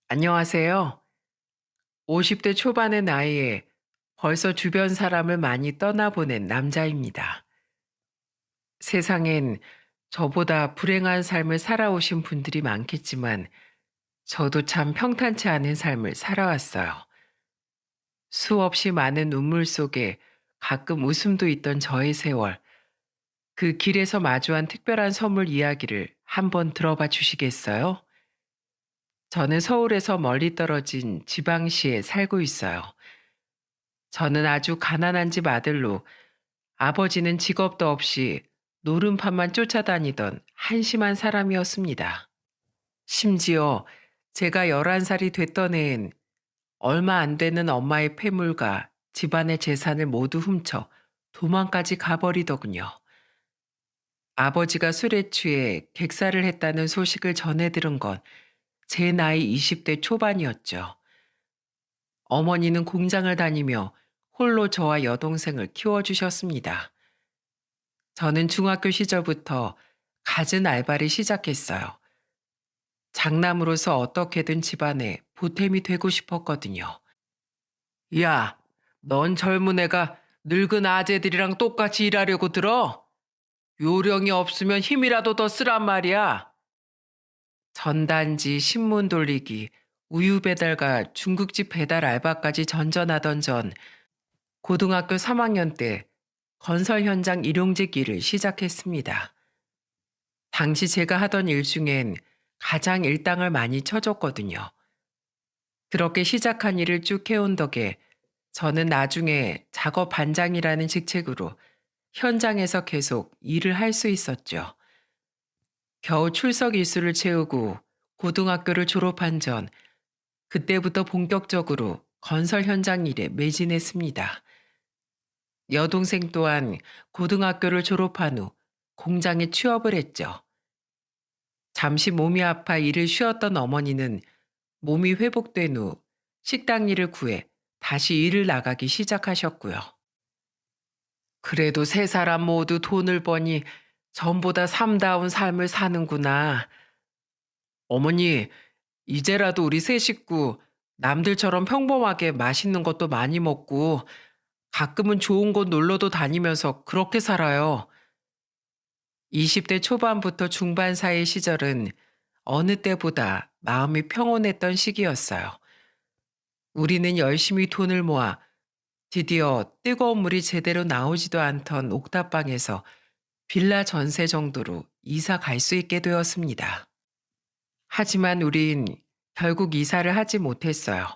안녕하세요. 50대 초반의 나이에 벌써 주변 사람을 많이 떠나보낸 남자입니다. 세상엔 저보다 불행한 삶을 살아오신 분들이 많겠지만 저도 참 평탄치 않은 삶을 살아왔어요. 수없이 많은 눈물 속에 가끔 웃음도 있던 저의 세월, 그 길에서 마주한 특별한 선물 이야기를 한번 들어봐 주시겠어요? 저는 서울에서 멀리 떨어진 지방시에 살고 있어요. 저는 아주 가난한 집 아들로 아버지는 직업도 없이 노름판만 쫓아다니던 한심한 사람이었습니다. 심지어 제가 11살이 됐던 해엔 얼마 안 되는 엄마의 폐물과 집안의 재산을 모두 훔쳐 도망까지 가버리더군요. 아버지가 술에 취해 객사를 했다는 소식을 전해 들은 건 제 나이 20대 초반이었죠. 어머니는 공장을 다니며 홀로 저와 여동생을 키워주셨습니다. 저는 중학교 시절부터 갖은 알바를 시작했어요. 장남으로서 어떻게든 집안에 보탬이 되고 싶었거든요. 야, 넌 젊은 애가 늙은 아재들이랑 똑같이 일하려고 들어? 요령이 없으면 힘이라도 더 쓰란 말이야. 전단지, 신문 돌리기, 우유 배달과 중국집 배달 알바까지 전전하던 전 고등학교 3학년 때 건설 현장 일용직일을 시작했습니다. 당시 제가 하던 일 중엔 가장 일당을 많이 쳐줬거든요. 그렇게 시작한 일을 쭉 해온 덕에 저는 나중에 작업 반장이라는 직책으로 현장에서 계속 일을 할 수 있었죠. 겨우 출석 일수를 채우고 고등학교를 졸업한 전 그때부터 본격적으로 건설 현장 일에 매진했습니다. 여동생 또한 고등학교를 졸업한 후 공장에 취업을 했죠. 잠시 몸이 아파 일을 쉬었던 어머니는 몸이 회복된 후 식당 일을 구해 다시 일을 나가기 시작하셨고요. 그래도 세 사람 모두 돈을 버니 전보다 삶다운 삶을 사는구나. 어머니, 이제라도 우리 세 식구 남들처럼 평범하게 맛있는 것도 많이 먹고 가끔은 좋은 곳 놀러도 다니면서 그렇게 살아요. 20대 초반부터 중반 사이 시절은 어느 때보다 마음이 평온했던 시기였어요. 우리는 열심히 돈을 모아 드디어 뜨거운 물이 제대로 나오지도 않던 옥탑방에서 빌라 전세 정도로 이사 갈 수 있게 되었습니다. 하지만 우린 결국 이사를 하지 못했어요.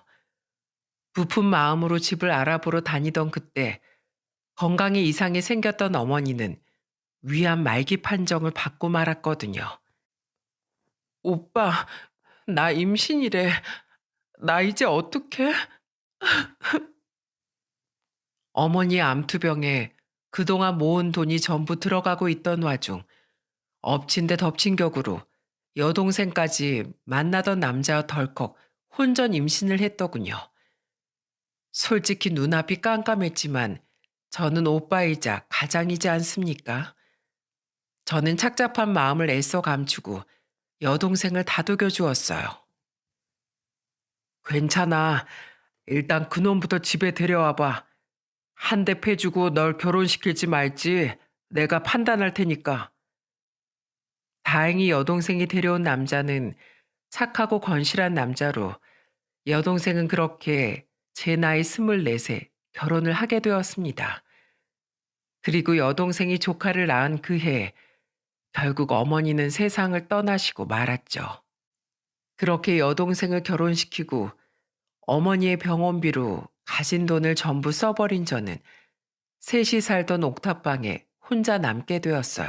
부푼 마음으로 집을 알아보러 다니던 그때 건강에 이상이 생겼던 어머니는 위암 말기 판정을 받고 말았거든요. 오빠, 나 임신이래. 나 이제 어떡해? 어머니 암투병에 그동안 모은 돈이 전부 들어가고 있던 와중 엎친 데 덮친 격으로 여동생까지 만나던 남자와 덜컥 혼전 임신을 했더군요. 솔직히 눈앞이 깜깜했지만 저는 오빠이자 가장이지 않습니까? 저는 착잡한 마음을 애써 감추고 여동생을 다독여 주었어요. 괜찮아. 일단 그놈부터 집에 데려와봐. 한 대 패주고 널 결혼시킬지 말지 내가 판단할 테니까. 다행히 여동생이 데려온 남자는 착하고 건실한 남자로 여동생은 그렇게 제 나이 24세 결혼을 하게 되었습니다. 그리고 여동생이 조카를 낳은 그 해 결국 어머니는 세상을 떠나시고 말았죠. 그렇게 여동생을 결혼시키고 어머니의 병원비로 가진 돈을 전부 써버린 저는 셋이 살던 옥탑방에 혼자 남게 되었어요.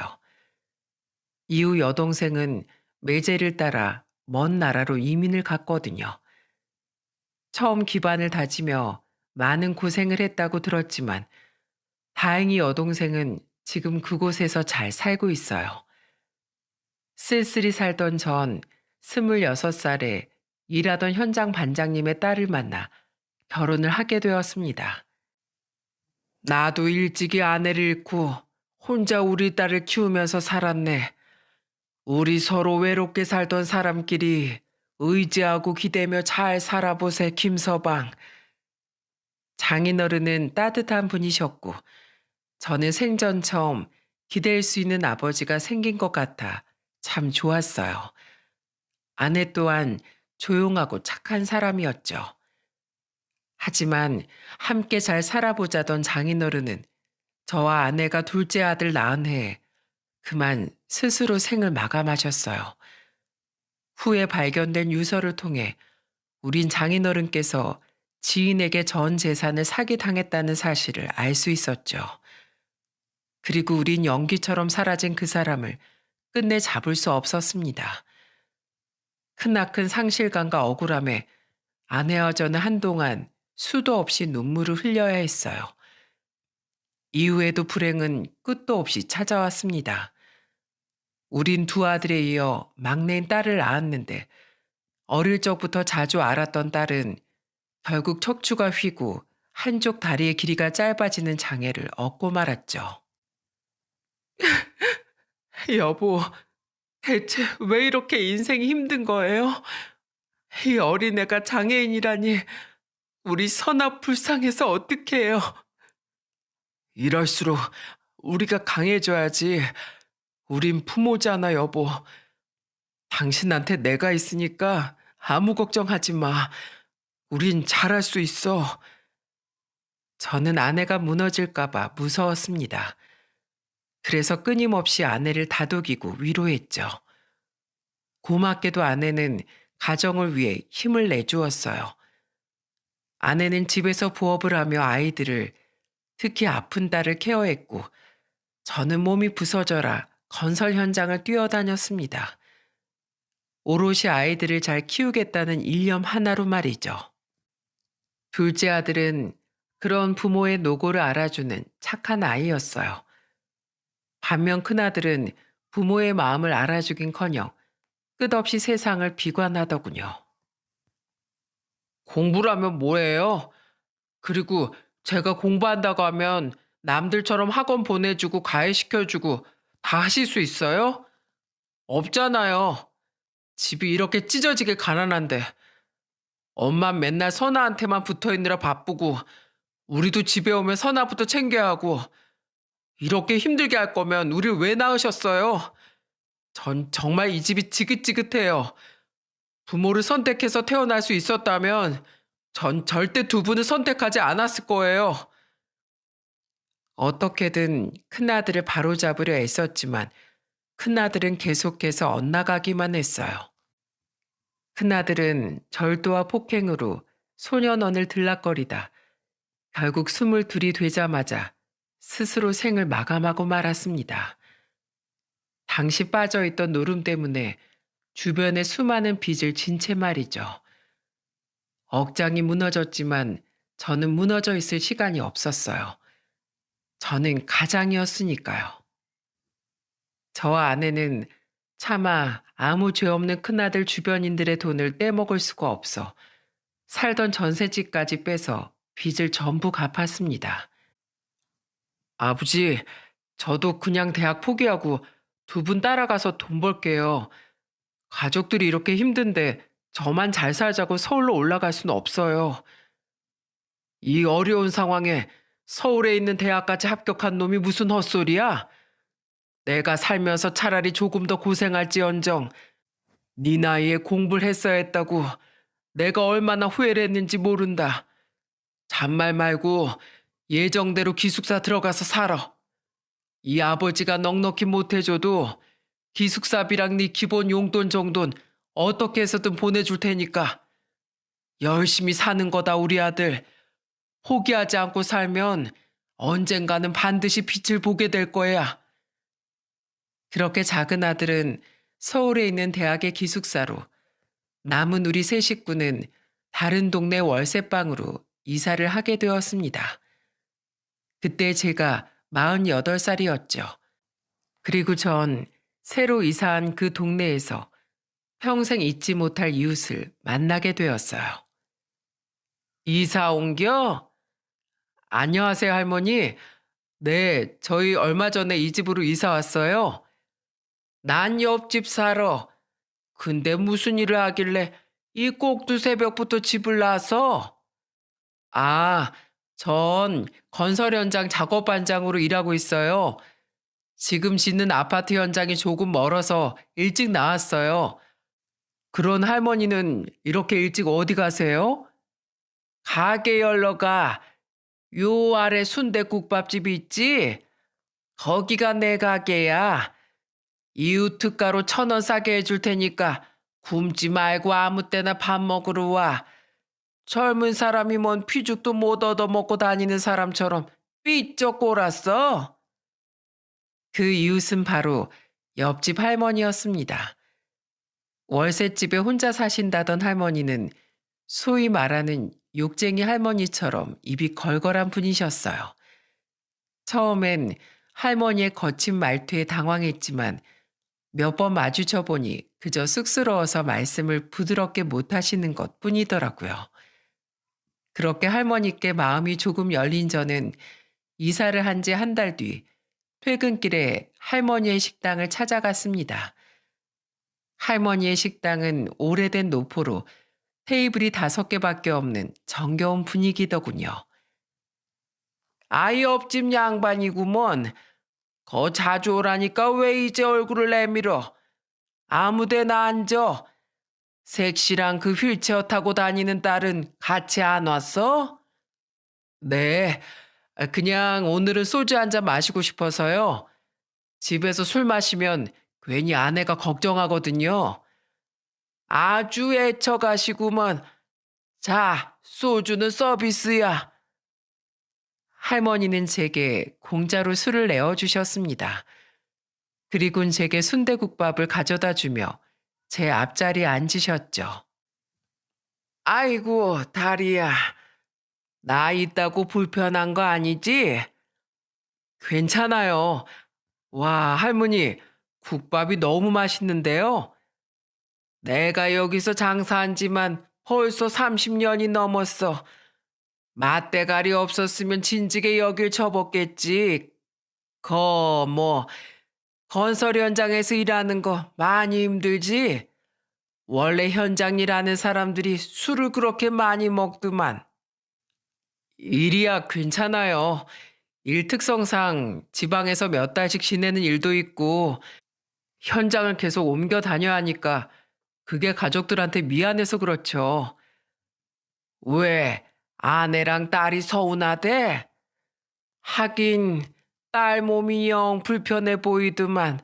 이후 여동생은 매제를 따라 먼 나라로 이민을 갔거든요. 처음 기반을 다지며 많은 고생을 했다고 들었지만 다행히 여동생은 지금 그곳에서 잘 살고 있어요. 쓸쓸히 살던 전 26살에 일하던 현장 반장님의 딸을 만나 결혼을 하게 되었습니다. 나도 일찍이 아내를 잃고 혼자 우리 딸을 키우면서 살았네. 우리 서로 외롭게 살던 사람끼리 의지하고 기대며 잘 살아보세, 김서방. 장인어른은 따뜻한 분이셨고, 저는 생전 처음 기댈 수 있는 아버지가 생긴 것 같아 참 좋았어요. 아내 또한 조용하고 착한 사람이었죠. 하지만 함께 잘 살아보자던 장인어른은 저와 아내가 둘째 아들 낳은 해에 그만 스스로 생을 마감하셨어요. 후에 발견된 유서를 통해 우린 장인어른께서 지인에게 전 재산을 사기당했다는 사실을 알 수 있었죠. 그리고 우린 연기처럼 사라진 그 사람을 끝내 잡을 수 없었습니다. 크나큰 상실감과 억울함에 아내와 저는 한동안 수도 없이 눈물을 흘려야 했어요. 이후에도 불행은 끝도 없이 찾아왔습니다. 우린 두 아들에 이어 막내인 딸을 낳았는데 어릴 적부터 자주 알았던 딸은 결국 척추가 휘고 한쪽 다리의 길이가 짧아지는 장애를 얻고 말았죠. 여보, 대체 왜 이렇게 인생이 힘든 거예요? 이 어린애가 장애인이라니 우리 선아 불쌍해서 어떡해요? 이럴수록 우리가 강해져야지. 우린 부모잖아, 여보. 당신한테 내가 있으니까 아무 걱정하지 마. 우린 잘할 수 있어. 저는 아내가 무너질까봐 무서웠습니다. 그래서 끊임없이 아내를 다독이고 위로했죠. 고맙게도 아내는 가정을 위해 힘을 내주었어요. 아내는 집에서 부업을 하며 아이들을, 특히 아픈 딸을 케어했고, 저는 몸이 부서져라 건설 현장을 뛰어다녔습니다. 오롯이 아이들을 잘 키우겠다는 일념 하나로 말이죠. 둘째 아들은 그런 부모의 노고를 알아주는 착한 아이였어요. 반면 큰아들은 부모의 마음을 알아주긴커녕 끝없이 세상을 비관하더군요. 공부라면 뭐예요? 그리고 제가 공부한다고 하면 남들처럼 학원 보내주고 가해시켜주고 다 하실 수 있어요? 없잖아요. 집이 이렇게 찢어지게 가난한데 엄만 맨날 선아한테만 붙어있느라 바쁘고 우리도 집에 오면 선아부터 챙겨야 하고 이렇게 힘들게 할 거면 우릴 왜 낳으셨어요? 전 정말 이 집이 지긋지긋해요. 부모를 선택해서 태어날 수 있었다면 전 절대 두 분을 선택하지 않았을 거예요. 어떻게든 큰아들을 바로잡으려 애썼지만 큰아들은 계속해서 엇나가기만 했어요. 큰아들은 절도와 폭행으로 소년원을 들락거리다 결국 22이 되자마자 스스로 생을 마감하고 말았습니다. 당시 빠져있던 노름 때문에 주변에 수많은 빚을 진 채 말이죠. 억장이 무너졌지만 저는 무너져 있을 시간이 없었어요. 저는 가장이었으니까요. 저와 아내는 차마 아무 죄 없는 큰아들 주변인들의 돈을 떼먹을 수가 없어 살던 전셋집까지 빼서 빚을 전부 갚았습니다. 아버지, 저도 그냥 대학 포기하고 두 분 따라가서 돈 벌게요. 가족들이 이렇게 힘든데 저만 잘 살자고 서울로 올라갈 수는 없어요. 이 어려운 상황에 서울에 있는 대학까지 합격한 놈이 무슨 헛소리야? 내가 살면서 차라리 조금 더 고생할지언정 네 나이에 공부를 했어야 했다고 내가 얼마나 후회를 했는지 모른다. 잔말 말고 예정대로 기숙사 들어가서 살아. 이 아버지가 넉넉히 못해줘도 기숙사비랑 네 기본 용돈 정도는 어떻게 해서든 보내줄 테니까. 열심히 사는 거다 우리 아들. 포기하지 않고 살면 언젠가는 반드시 빛을 보게 될 거야. 그렇게 작은 아들은 서울에 있는 대학의 기숙사로, 남은 우리 세 식구는 다른 동네 월세방으로 이사를 하게 되었습니다. 그때 제가 48살이었죠. 그리고 전 새로 이사한 그 동네에서 평생 잊지 못할 이웃을 만나게 되었어요. 이사 옮겨? 안녕하세요, 할머니. 네, 저희 얼마 전에 이 집으로 이사 왔어요. 난 옆집 살아. 근데 무슨 일을 하길래 이 꼭두 새벽부터 집을 나서? 아, 전 건설 현장 작업 반장으로 일하고 있어요. 지금 짓는 아파트 현장이 조금 멀어서 일찍 나왔어요. 그런 할머니는 이렇게 일찍 어디 가세요? 가게 열러 가. 요 아래 순댓국밥집이 있지? 거기가 내 가게야. 이웃 특가로 1,000원 싸게 해줄 테니까 굶지 말고 아무 때나 밥 먹으러 와. 젊은 사람이 뭔 피죽도 못 얻어먹고 다니는 사람처럼 삐쩍 꼴았어. 그 이웃은 바로 옆집 할머니였습니다. 월세집에 혼자 사신다던 할머니는 소위 말하는 욕쟁이 할머니처럼 입이 걸걸한 분이셨어요. 처음엔 할머니의 거친 말투에 당황했지만 몇 번 마주쳐 보니 그저 쑥스러워서 말씀을 부드럽게 못하시는 것 뿐이더라고요. 그렇게 할머니께 마음이 조금 열린 저는 이사를 한 지 한 달 뒤 퇴근길에 할머니의 식당을 찾아갔습니다. 할머니의 식당은 오래된 노포로 테이블이 5개밖에 없는 정겨운 분위기더군요. 아이 옆집 양반이구먼. 거 자주 오라니까 왜 이제 얼굴을 내밀어? 아무데나 앉아. 색시랑 그 휠체어 타고 다니는 딸은 같이 안 왔어? 네, 그냥 오늘은 소주 한 잔 마시고 싶어서요. 집에서 술 마시면 괜히 아내가 걱정하거든요. 아주 애처가시구먼. 자, 소주는 서비스야. 할머니는 제게 공짜로 술을 내어주셨습니다. 그리곤 제게 순대국밥을 가져다 주며 제 앞자리에 앉으셨죠. 아이고, 다리야. 나 있다고 불편한 거 아니지? 괜찮아요. 와, 할머니, 국밥이 너무 맛있는데요. 내가 여기서 장사한 지만 벌써 30년이 넘었어. 맛대가리 없었으면 진즉에 여길 접었겠지. 건설 현장에서 일하는 거 많이 힘들지? 원래 현장 일하는 사람들이 술을 그렇게 많이 먹더만. 일이야 괜찮아요. 일 특성상 지방에서 몇 달씩 지내는 일도 있고 현장을 계속 옮겨 다녀야 하니까 그게 가족들한테 미안해서 그렇죠. 왜 아내랑 딸이 서운하대? 하긴 딸 몸이 영 불편해 보이더만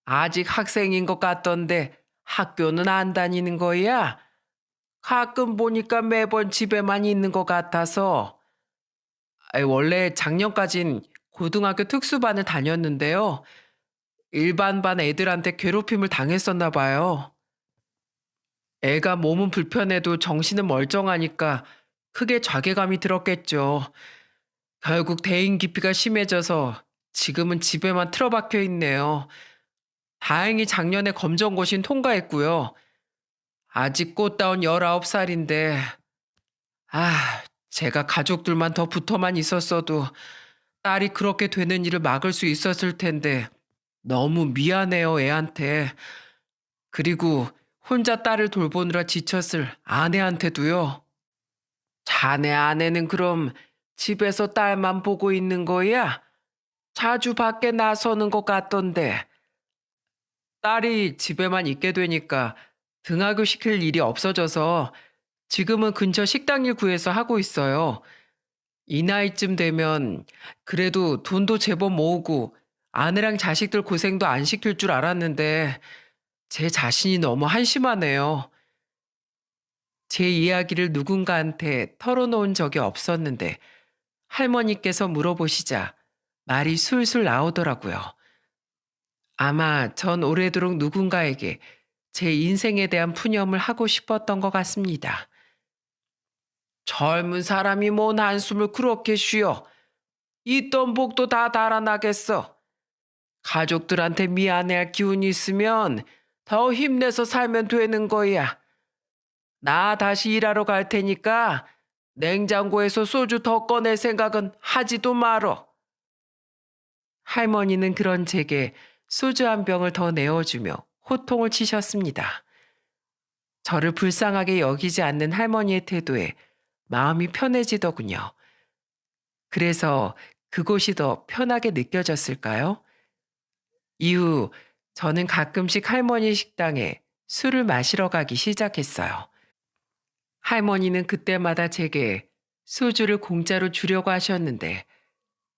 아직 학생인 것 같던데 학교는 안 다니는 거야? 가끔 보니까 매번 집에만 있는 것 같아서. 원래 작년까진 고등학교 특수반을 다녔는데요. 일반 반 애들한테 괴롭힘을 당했었나 봐요. 애가 몸은 불편해도 정신은 멀쩡하니까 크게 자괴감이 들었겠죠. 결국 대인 기피가 심해져서 지금은 집에만 틀어박혀 있네요. 다행히 작년에 검정고시는 통과했고요. 아직 꽃다운 19살인데, 제가 가족들만 더 붙어만 있었어도 딸이 그렇게 되는 일을 막을 수 있었을 텐데 너무 미안해요, 애한테. 그리고 혼자 딸을 돌보느라 지쳤을 아내한테도요. 자네 아내는 그럼 집에서 딸만 보고 있는 거야? 자주 밖에 나서는 것 같던데. 딸이 집에만 있게 되니까 등하교 시킬 일이 없어져서 지금은 근처 식당 일 구해서 하고 있어요. 이 나이쯤 되면 그래도 돈도 제법 모으고 아내랑 자식들 고생도 안 시킬 줄 알았는데 제 자신이 너무 한심하네요. 제 이야기를 누군가한테 털어놓은 적이 없었는데 할머니께서 물어보시자 말이 술술 나오더라고요. 아마 전 오래도록 누군가에게 제 인생에 대한 푸념을 하고 싶었던 것 같습니다. 젊은 사람이 뭔 한숨을 그렇게 쉬어. 있던 복도 다 달아나겠어. 가족들한테 미안해할 기운이 있으면 더 힘내서 살면 되는 거야. 나 다시 일하러 갈 테니까 냉장고에서 소주 더 꺼낼 생각은 하지도 말어. 할머니는 그런 제게 소주 한 병을 더 내어주며 호통을 치셨습니다. 저를 불쌍하게 여기지 않는 할머니의 태도에 마음이 편해지더군요. 그래서 그곳이 더 편하게 느껴졌을까요? 이후 저는 가끔씩 할머니 식당에 술을 마시러 가기 시작했어요. 할머니는 그때마다 제게 소주를 공짜로 주려고 하셨는데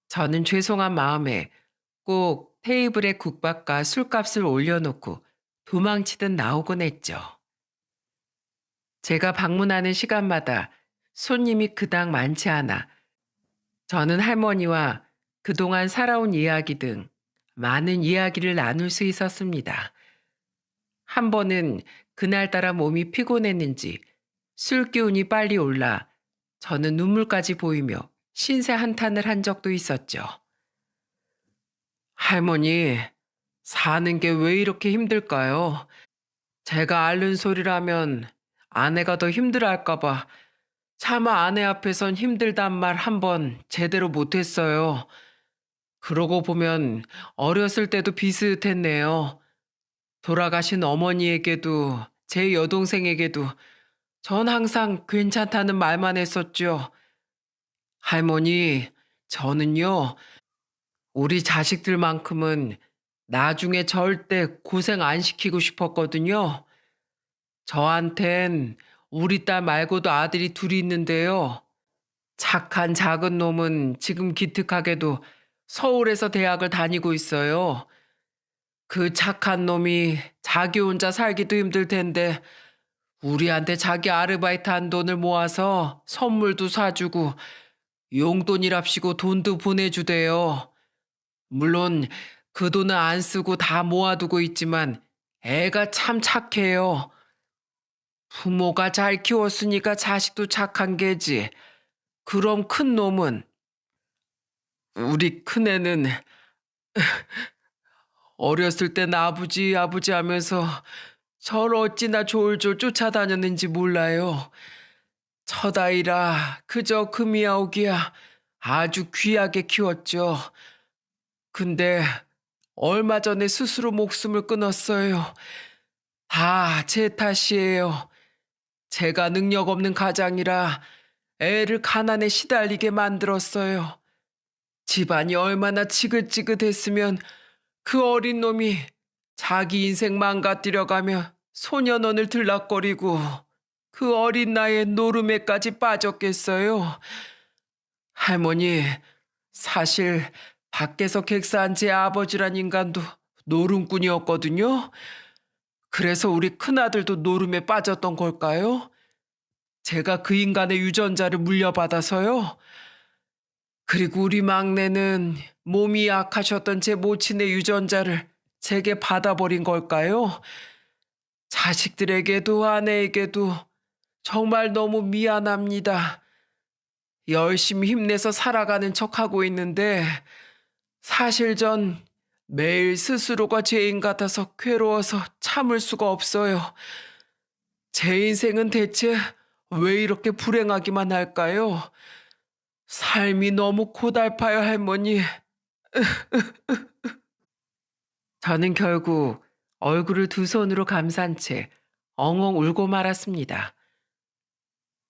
저는 죄송한 마음에 꼭 테이블에 국밥과 술값을 올려놓고 도망치듯 나오곤 했죠. 제가 방문하는 시간마다 손님이 그닥 많지 않아 저는 할머니와 그동안 살아온 이야기 등 많은 이야기를 나눌 수 있었습니다. 한 번은 그날따라 몸이 피곤했는지 술 기운이 빨리 올라 저는 눈물까지 보이며 신세 한탄을 한 적도 있었죠. 할머니, 사는 게 왜 이렇게 힘들까요? 제가 앓는 소리라면 아내가 더 힘들어할까봐 차마 아내 앞에선 힘들단 말 한 번 제대로 못했어요. 그러고 보면 어렸을 때도 비슷했네요. 돌아가신 어머니에게도 제 여동생에게도 전 항상 괜찮다는 말만 했었죠. 할머니, 저는요, 우리 자식들만큼은 나중에 절대 고생 안 시키고 싶었거든요. 저한텐 우리 딸 말고도 아들이 둘이 있는데요. 착한 작은 놈은 지금 기특하게도 서울에서 대학을 다니고 있어요. 그 착한 놈이 자기 혼자 살기도 힘들 텐데 우리한테 자기 아르바이트 한 돈을 모아서 선물도 사주고 용돈이랍시고 돈도 보내주대요. 물론 그 돈은 안 쓰고 다 모아두고 있지만 애가 참 착해요. 부모가 잘 키웠으니까 자식도 착한 게지. 그럼 큰 놈은 우리 큰애는 어렸을 땐 아버지 아버지 하면서 절 어찌나 졸졸 쫓아다녔는지 몰라요. 첫아이라 그저 금이야 오기야 아주 귀하게 키웠죠. 근데 얼마 전에 스스로 목숨을 끊었어요. 다 제 탓이에요. 제가 능력 없는 가장이라 애를 가난에 시달리게 만들었어요. 집안이 얼마나 지긋지긋했으면 그 어린 놈이 자기 인생 망가뜨려가며 소년원을 들락거리고 그 어린 나이에 노름에까지 빠졌겠어요. 할머니, 사실 밖에서 객사한 제 아버지란 인간도 노름꾼이었거든요. 그래서 우리 큰아들도 노름에 빠졌던 걸까요? 제가 그 인간의 유전자를 물려받아서요. 그리고 우리 막내는 몸이 약하셨던 제 모친의 유전자를 제게 받아버린 걸까요? 자식들에게도 아내에게도 정말 너무 미안합니다. 열심히 힘내서 살아가는 척하고 있는데 사실 전 매일 스스로가 죄인 같아서 괴로워서 참을 수가 없어요. 제 인생은 대체 왜 이렇게 불행하기만 할까요? 삶이 너무 고달파요, 할머니. 저는 결국 얼굴을 두 손으로 감싼 채 엉엉 울고 말았습니다.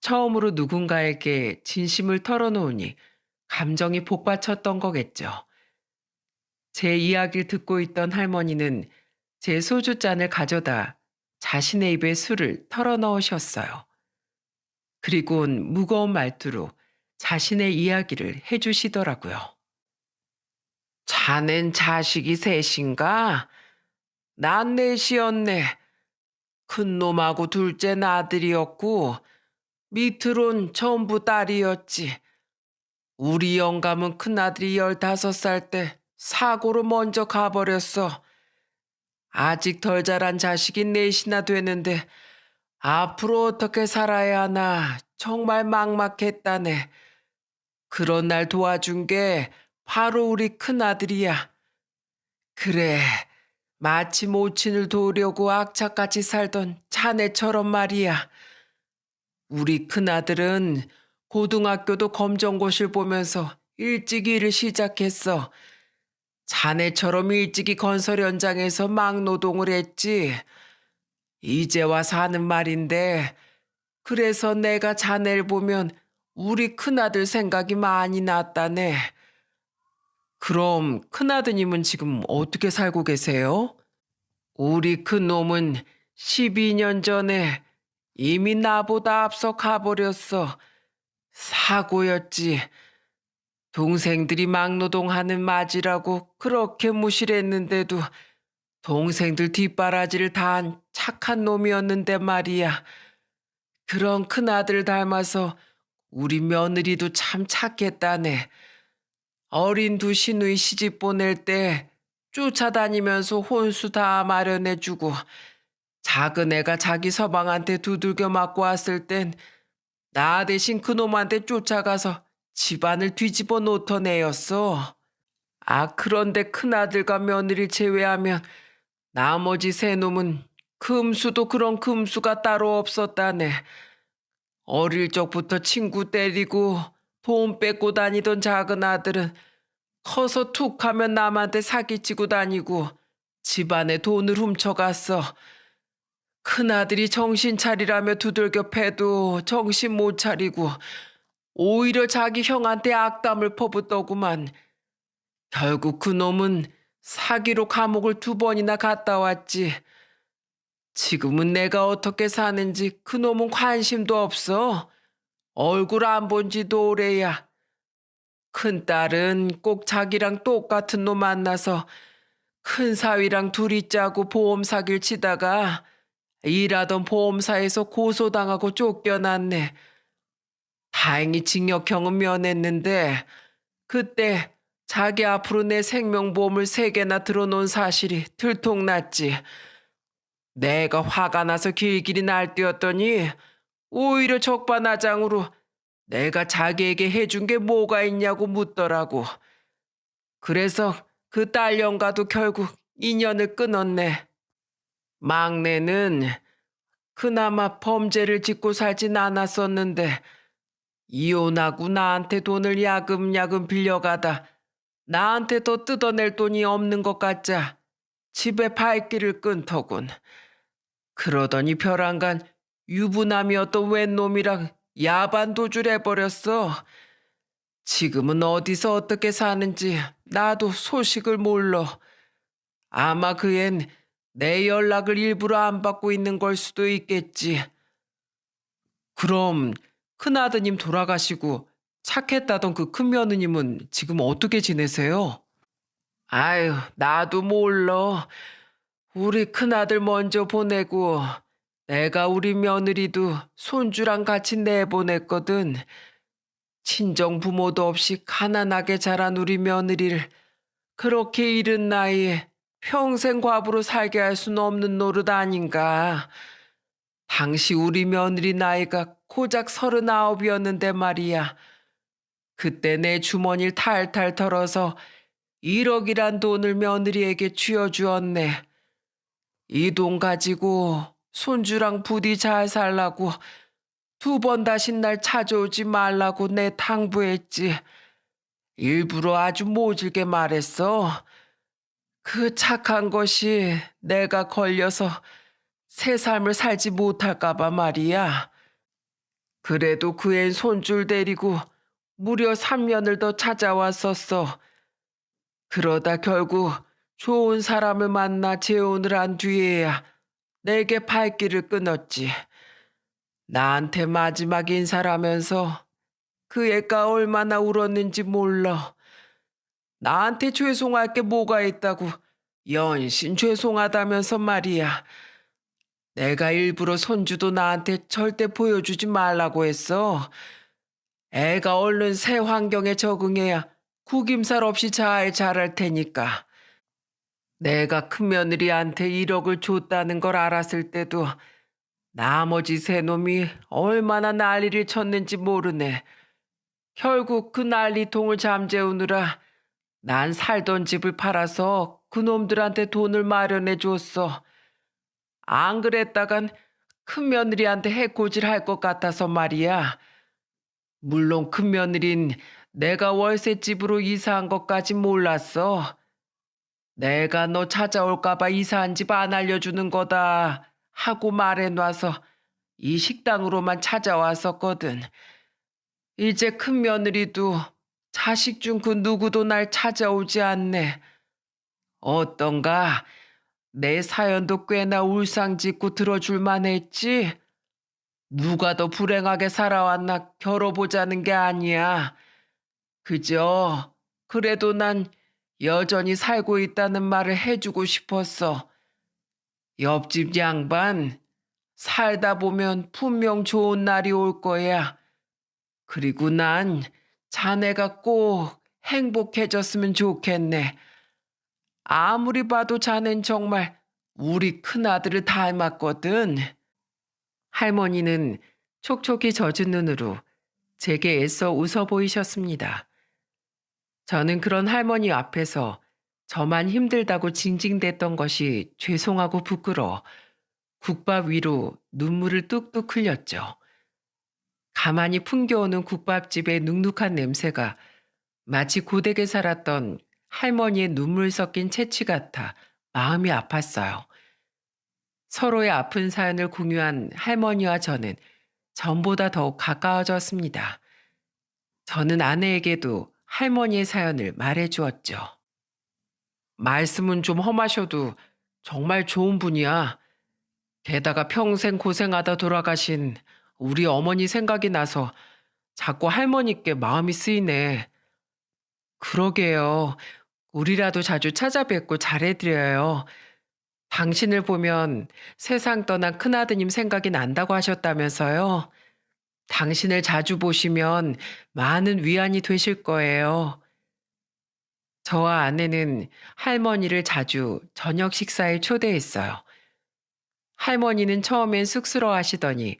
처음으로 누군가에게 진심을 털어놓으니 감정이 복받쳤던 거겠죠. 제 이야기를 듣고 있던 할머니는 제 소주잔을 가져다 자신의 입에 술을 털어넣으셨어요. 그리고는 무거운 말투로 자신의 이야기를 해주시더라고요. 자넨 자식이 셋인가? 난 넷이었네. 큰 놈하고 둘째는 아들이었고 밑으론 전부 딸이었지. 우리 영감은 큰아들이 15살 때 사고로 먼저 가버렸어. 아직 덜 자란 자식이 넷이나 되는데 앞으로 어떻게 살아야 하나 정말 막막했다네. 그런 날 도와준 게 바로 우리 큰아들이야. 그래, 마치 모친을 도우려고 악착같이 살던 자네처럼 말이야. 우리 큰아들은 고등학교도 검정고시를 보면서 일찍 일을 시작했어. 자네처럼 일찍이 건설 현장에서 막노동을 했지. 이제 와서 하는 말인데, 그래서 내가 자네를 보면 우리 큰아들 생각이 많이 났다네. 그럼 큰아드님은 지금 어떻게 살고 계세요? 우리 큰놈은 12년 전에 이미 나보다 앞서 가버렸어. 사고였지. 동생들이 막노동하는 맞이라고 그렇게 무시했는데도 동생들 뒷바라지를 다한 착한 놈이었는데 말이야. 그런 큰아들 닮아서 우리 며느리도 참 착했다네. 어린 두 시누이 시집 보낼 때 쫓아다니면서 혼수 다 마련해주고 작은 애가 자기 서방한테 두들겨 맞고 왔을 땐 나 대신 그놈한테 쫓아가서 집안을 뒤집어 놓던 애였어. 아, 그런데 큰아들과 며느리를 제외하면 나머지 세 놈은 금수도 그런 금수가 따로 없었다네. 어릴 적부터 친구 때리고 돈 뺏고 다니던 작은 아들은 커서 툭 하면 남한테 사기치고 다니고 집안에 돈을 훔쳐갔어. 큰아들이 정신 차리라며 두들겨 패도 정신 못 차리고 오히려 자기 형한테 악담을 퍼붓더구만. 결국 그놈은 사기로 감옥을 2번이나 갔다 왔지. 지금은 내가 어떻게 사는지 그놈은 관심도 없어. 얼굴 안 본 지도 오래야. 큰딸은 꼭 자기랑 똑같은 놈 만나서 큰 사위랑 둘이 짜고 보험 사기를 치다가 일하던 보험사에서 고소당하고 쫓겨났네. 다행히 징역형은 면했는데 그때 자기 앞으로 내 생명보험을 3개나 들어놓은 사실이 들통났지. 내가 화가 나서 길길이 날뛰었더니 오히려 적반하장으로 내가 자기에게 해준 게 뭐가 있냐고 묻더라고. 그래서 그 딸년과도 결국 인연을 끊었네. 막내는 그나마 범죄를 짓고 살진 않았었는데 이혼하고 나한테 돈을 야금야금 빌려가다 나한테 더 뜯어낼 돈이 없는 것 같자 집에 발길을 끊더군. 그러더니 벼랑간 유부남이었던 웬 놈이랑 야반도주를 해버렸어. 지금은 어디서 어떻게 사는지 나도 소식을 몰라. 아마 그 앤 내 연락을 일부러 안 받고 있는 걸 수도 있겠지. 그럼 큰아드님 돌아가시고 착했다던 그 큰며느님은 지금 어떻게 지내세요? 아유, 나도 몰라. 우리 큰아들 먼저 보내고 내가 우리 며느리도 손주랑 같이 내보냈거든. 친정 부모도 없이 가난하게 자란 우리 며느리를 그렇게 이른 나이에 평생 과부로 살게 할 수는 없는 노릇 아닌가. 당시 우리 며느리 나이가 고작 39이었는데 말이야. 그때 내 주머니를 탈탈 털어서 1억이란 돈을 며느리에게 쥐어주었네. 이 돈 가지고 손주랑 부디 잘 살라고 2번 다시 날 찾아오지 말라고 내 당부했지. 일부러 아주 모질게 말했어. 그 착한 것이 내가 걸려서 새 삶을 살지 못할까봐 말이야. 그래도 그 앤 손줄 데리고 무려 3년을 더 찾아왔었어. 그러다 결국 좋은 사람을 만나 재혼을 한 뒤에야 내게 발길을 끊었지. 나한테 마지막 인사라면서 그 애가 얼마나 울었는지 몰라. 나한테 죄송할 게 뭐가 있다고 연신 죄송하다면서 말이야. 내가 일부러 손주도 나한테 절대 보여주지 말라고 했어. 애가 얼른 새 환경에 적응해야 구김살 없이 잘 자랄 테니까. 내가 큰며느리한테 1억을 줬다는 걸 알았을 때도 나머지 세 놈이 얼마나 난리를 쳤는지 모르네. 결국 그 난리통을 잠재우느라 난 살던 집을 팔아서 그놈들한테 돈을 마련해 줬어. 안 그랬다간 큰며느리한테 해코지를 할 것 같아서 말이야. 물론 큰며느린 내가 월세집으로 이사한 것까진 몰랐어. 내가 너 찾아올까봐 이사한 집 안 알려주는 거다 하고 말해놔서 이 식당으로만 찾아왔었거든. 이제 큰 며느리도 자식 중 그 누구도 날 찾아오지 않네. 어떤가? 내 사연도 꽤나 울상짓고 들어줄 만했지? 누가 더 불행하게 살아왔나 겨뤄보자는 게 아니야. 그저 그래도 난 여전히 살고 있다는 말을 해주고 싶었어. 옆집 양반 살다 보면 분명 좋은 날이 올 거야. 그리고 난 자네가 꼭 행복해졌으면 좋겠네. 아무리 봐도 자넨 정말 우리 큰아들을 닮았거든. 할머니는 촉촉히 젖은 눈으로 제게 애써 웃어 보이셨습니다. 저는 그런 할머니 앞에서 저만 힘들다고 징징댔던 것이 죄송하고 부끄러워 국밥 위로 눈물을 뚝뚝 흘렸죠. 가만히 풍겨오는 국밥집의 눅눅한 냄새가 마치 고되게 살았던 할머니의 눈물 섞인 채취 같아 마음이 아팠어요. 서로의 아픈 사연을 공유한 할머니와 저는 전보다 더욱 가까워졌습니다. 저는 아내에게도 할머니의 사연을 말해 주었죠. 말씀은 좀 험하셔도 정말 좋은 분이야. 게다가 평생 고생하다 돌아가신 우리 어머니 생각이 나서 자꾸 할머니께 마음이 쓰이네. 그러게요. 우리라도 자주 찾아뵙고 잘해드려요. 당신을 보면 세상 떠난 큰아드님 생각이 난다고 하셨다면서요. 당신을 자주 보시면 많은 위안이 되실 거예요. 저와 아내는 할머니를 자주 저녁 식사에 초대했어요. 할머니는 처음엔 쑥스러워 하시더니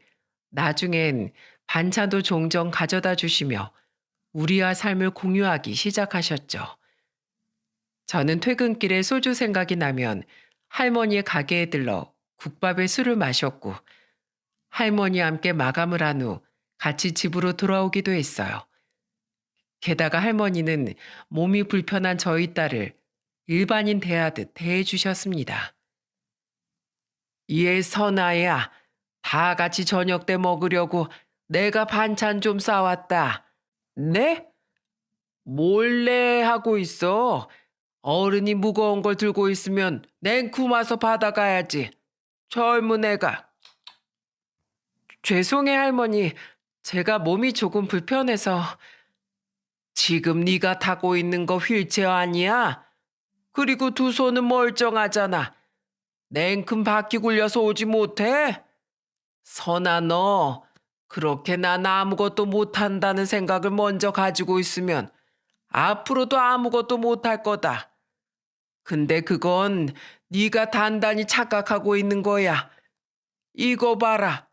나중엔 반찬도 종종 가져다 주시며 우리와 삶을 공유하기 시작하셨죠. 저는 퇴근길에 소주 생각이 나면 할머니의 가게에 들러 국밥에 술을 마셨고 할머니와 함께 마감을 한 후 같이 집으로 돌아오기도 했어요. 게다가 할머니는 몸이 불편한 저희 딸을 일반인 대하듯 대해주셨습니다. 얘 선아야, 다 같이 저녁 때 먹으려고 내가 반찬 좀 싸왔다. 네? 몰래 하고 있어. 어른이 무거운 걸 들고 있으면 냉큼 와서 받아가야지. 젊은 애가. 죄송해 할머니. 제가 몸이 조금 불편해서. 지금 네가 타고 있는 거 휠체어 아니야? 그리고 두 손은 멀쩡하잖아. 냉큼 바퀴 굴려서 오지 못해? 선아 너 그렇게 난 아무것도 못한다는 생각을 먼저 가지고 있으면 앞으로도 아무것도 못할 거다. 근데 그건 네가 단단히 착각하고 있는 거야. 이거 봐라.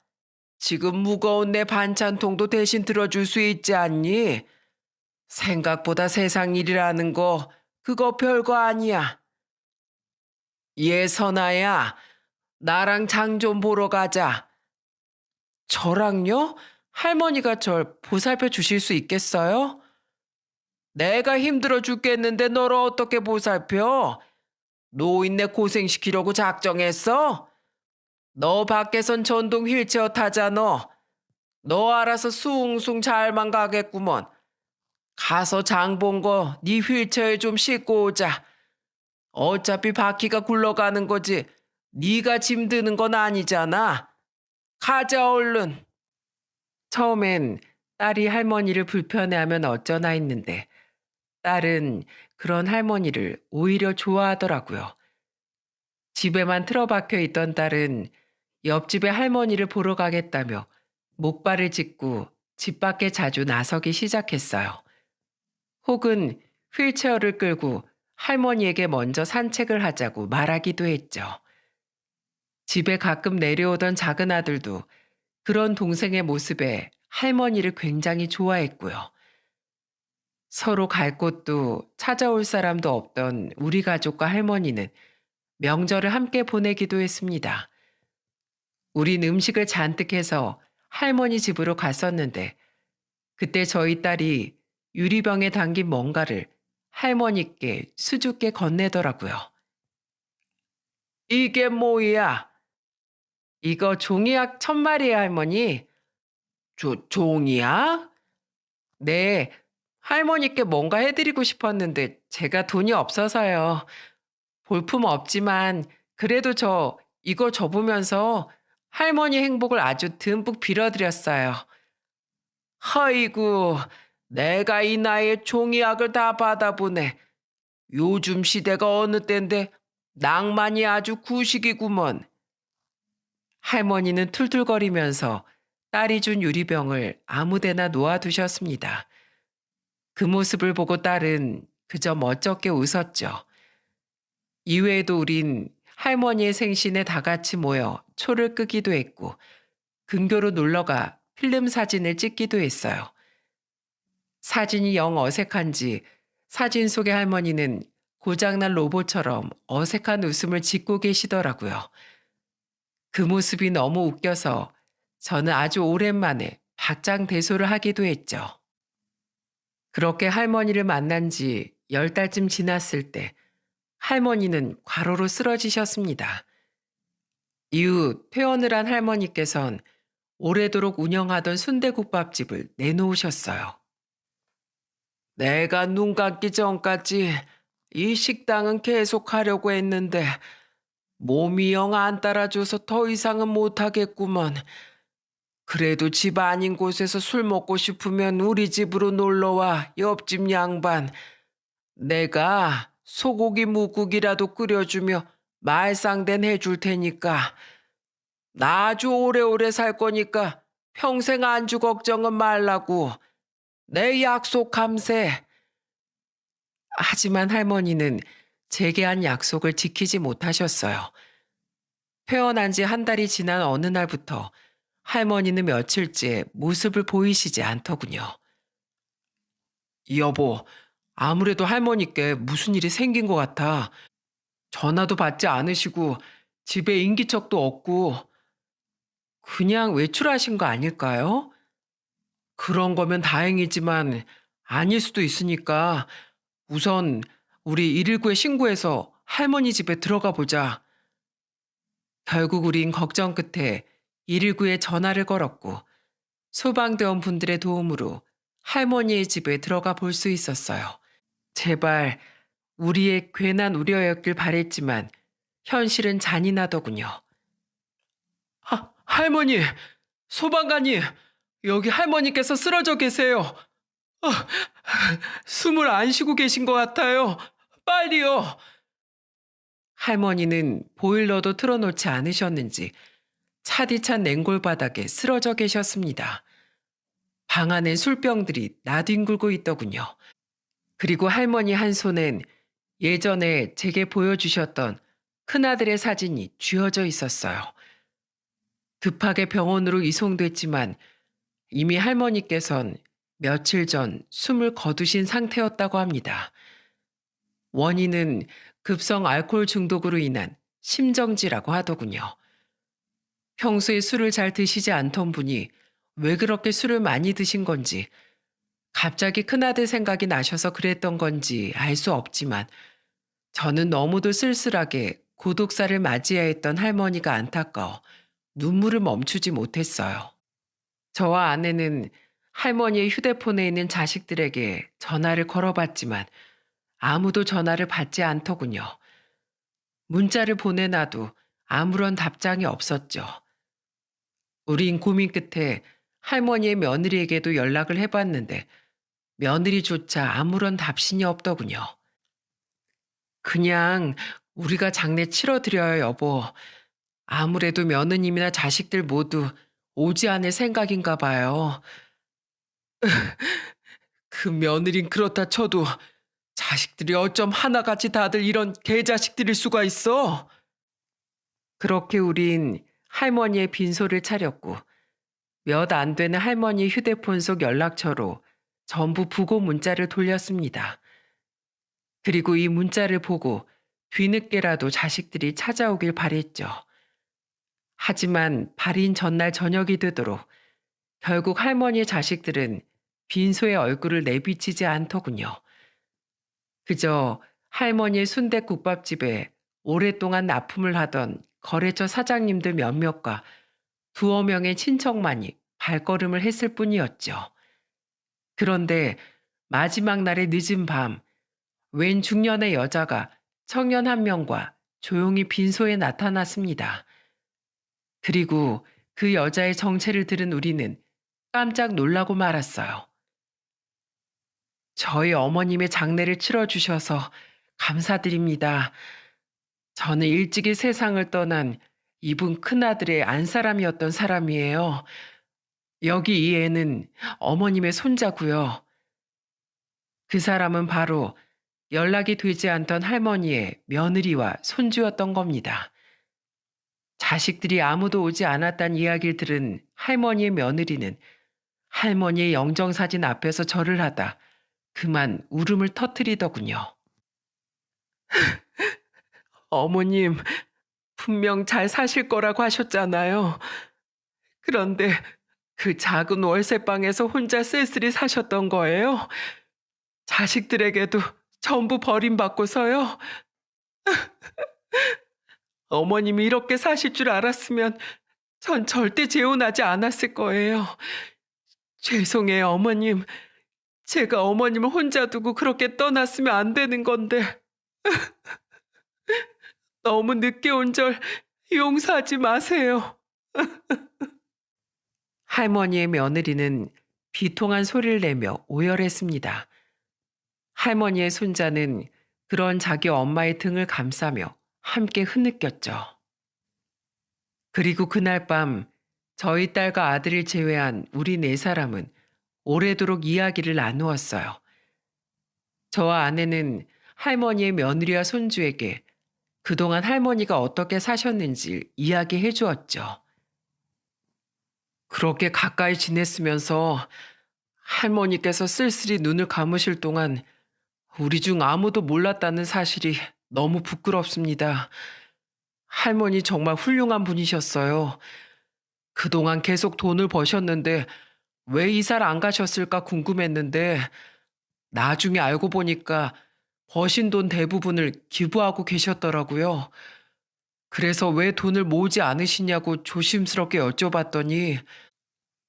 지금 무거운 내 반찬통도 대신 들어줄 수 있지 않니? 생각보다 세상 일이라는 거 그거 별거 아니야. 예, 선아야. 나랑 장 좀 보러 가자. 저랑요? 할머니가 절 보살펴 주실 수 있겠어요? 내가 힘들어 죽겠는데 너를 어떻게 보살펴? 노인네 고생시키려고 작정했어? 너 밖에선 전동 휠체어 타잖아. 너 알아서 숭숭 잘만 가겠구먼. 가서 장 본 거 네 휠체어에 좀 싣고 오자. 어차피 바퀴가 굴러가는 거지. 네가 짐 드는 건 아니잖아. 가자 얼른. 처음엔 딸이 할머니를 불편해하면 어쩌나 했는데 딸은 그런 할머니를 오히려 좋아하더라고요. 집에만 틀어박혀 있던 딸은 옆집에 할머니를 보러 가겠다며 목발을 짚고 집 밖에 자주 나서기 시작했어요. 혹은 휠체어를 끌고 할머니에게 먼저 산책을 하자고 말하기도 했죠. 집에 가끔 내려오던 작은 아들도 그런 동생의 모습에 할머니를 굉장히 좋아했고요. 서로 갈 곳도 찾아올 사람도 없던 우리 가족과 할머니는 명절을 함께 보내기도 했습니다. 우린 음식을 잔뜩 해서 할머니 집으로 갔었는데 그때 저희 딸이 유리병에 담긴 뭔가를 할머니께 수줍게 건네더라고요. 이게 뭐야? 이거 종이약 1000마리예요, 할머니. 종이약? 네. 할머니께 뭔가 해드리고 싶었는데 제가 돈이 없어서요. 볼품 없지만 그래도 저 이거 접으면서 할머니 행복을 아주 듬뿍 빌어드렸어요. 아이고, 내가 이 나이에 종이약을 다 받아보네. 요즘 시대가 어느 때인데 낭만이 아주 구식이구먼. 할머니는 툴툴거리면서 딸이 준 유리병을 아무데나 놓아두셨습니다. 그 모습을 보고 딸은 그저 멋쩍게 웃었죠. 이외에도 우린 할머니의 생신에 다 같이 모여 초를 끄기도 했고 근교로 놀러가 필름 사진을 찍기도 했어요. 사진이 영 어색한지 사진 속의 할머니는 고장난 로봇처럼 어색한 웃음을 짓고 계시더라고요. 그 모습이 너무 웃겨서 저는 아주 오랜만에 박장대소를 하기도 했죠. 그렇게 할머니를 만난 지 10달쯤 지났을 때 할머니는 과로로 쓰러지셨습니다. 이후 퇴원을 한 할머니께선 오래도록 운영하던 순대국밥집을 내놓으셨어요. 내가 눈 감기 전까지 이 식당은 계속 하려고 했는데 몸이 영 안 따라줘서 더 이상은 못하겠구먼. 그래도 집 아닌 곳에서 술 먹고 싶으면 우리 집으로 놀러와, 옆집 양반. 내가 소고기 묵국이라도 끓여주며 말상된 해줄 테니까. 나 아주 오래오래 살 거니까 평생 안주 걱정은 말라고. 내 약속함세. 하지만 할머니는 제게 한 약속을 지키지 못하셨어요. 퇴원한 지 한 달이 지난 어느 날부터 할머니는 며칠째 모습을 보이시지 않더군요. 여보, 아무래도 할머니께 무슨 일이 생긴 것 같아. 전화도 받지 않으시고 집에 인기척도 없고 그냥 외출하신 거 아닐까요? 그런 거면 다행이지만 아닐 수도 있으니까 우선 우리 119에 신고해서 할머니 집에 들어가 보자. 결국 우린 걱정 끝에 119에 전화를 걸었고 소방대원 분들의 도움으로 할머니의 집에 들어가 볼 수 있었어요. 제발 우리의 괜한 우려였길 바랬지만 현실은 잔인하더군요. 할머니, 소방관님, 여기 할머니께서 쓰러져 계세요. 숨을 안 쉬고 계신 것 같아요. 빨리요. 할머니는 보일러도 틀어놓지 않으셨는지 차디찬 냉골 바닥에 쓰러져 계셨습니다. 방 안엔 술병들이 나뒹굴고 있더군요. 그리고 할머니 한 손엔 예전에 제게 보여주셨던 큰아들의 사진이 쥐어져 있었어요. 급하게 병원으로 이송됐지만 이미 할머니께선 며칠 전 숨을 거두신 상태였다고 합니다. 원인은 급성 알코올 중독으로 인한 심정지라고 하더군요. 평소에 술을 잘 드시지 않던 분이 왜 그렇게 술을 많이 드신 건지, 갑자기 큰아들 생각이 나셔서 그랬던 건지 알 수 없지만 저는 너무도 쓸쓸하게 고독사를 맞이해야 했던 할머니가 안타까워 눈물을 멈추지 못했어요. 저와 아내는 할머니의 휴대폰에 있는 자식들에게 전화를 걸어봤지만 아무도 전화를 받지 않더군요. 문자를 보내놔도 아무런 답장이 없었죠. 우린 고민 끝에 할머니의 며느리에게도 연락을 해봤는데 며느리조차 아무런 답신이 없더군요. 그냥 우리가 장례 치러드려요, 여보. 아무래도 며느님이나 자식들 모두 오지 않을 생각인가 봐요. 그 며느린 그렇다 쳐도 자식들이 어쩜 하나같이 다들 이런 개자식들일 수가 있어? 그렇게 우린 할머니의 빈소를 차렸고 몇 안 되는 할머니 휴대폰 속 연락처로 전부 부고 문자를 돌렸습니다. 그리고 이 문자를 보고 뒤늦게라도 자식들이 찾아오길 바랬죠. 하지만 발인 전날 저녁이 되도록 결국 할머니의 자식들은 빈소의 얼굴을 내비치지 않더군요. 그저 할머니의 순댓국밥집에 오랫동안 납품을 하던 거래처 사장님들 몇몇과 두어 명의 친척만이 발걸음을 했을 뿐이었죠. 그런데 마지막 날의 늦은 밤, 웬 중년의 여자가 청년 한 명과 조용히 빈소에 나타났습니다. 그리고 그 여자의 정체를 들은 우리는 깜짝 놀라고 말았어요. 저희 어머님의 장례를 치러주셔서 감사드립니다. 저는 일찍이 세상을 떠난 이분 큰아들의 안사람이었던 사람이에요. 여기 이 애는 어머님의 손자고요. 그 사람은 바로 연락이 되지 않던 할머니의 며느리와 손주였던 겁니다. 자식들이 아무도 오지 않았다는 이야기를 들은 할머니의 며느리는 할머니의 영정사진 앞에서 절을 하다 그만 울음을 터뜨리더군요. 어머님, 분명 잘 사실 거라고 하셨잖아요. 그런데 그 작은 월세방에서 혼자 쓸쓸히 사셨던 거예요? 자식들에게도 전부 버림받고서요? 어머님이 이렇게 사실 줄 알았으면 전 절대 재혼하지 않았을 거예요. 죄송해요, 어머님. 제가 어머님을 혼자 두고 그렇게 떠났으면 안 되는 건데 너무 늦게 온 절 용서하지 마세요. 할머니의 며느리는 비통한 소리를 내며 오열했습니다. 할머니의 손자는 그런 자기 엄마의 등을 감싸며 함께 흐느꼈죠. 그리고 그날 밤 저희 딸과 아들을 제외한 우리 네 사람은 오래도록 이야기를 나누었어요. 저와 아내는 할머니의 며느리와 손주에게 그동안 할머니가 어떻게 사셨는지 이야기해 주었죠. 그렇게 가까이 지냈으면서 할머니께서 쓸쓸히 눈을 감으실 동안 우리 중 아무도 몰랐다는 사실이 너무 부끄럽습니다. 할머니 정말 훌륭한 분이셨어요. 그동안 계속 돈을 버셨는데 왜 이사를 안 가셨을까 궁금했는데 나중에 알고 보니까 버신 돈 대부분을 기부하고 계셨더라고요. 그래서 왜 돈을 모으지 않으시냐고 조심스럽게 여쭤봤더니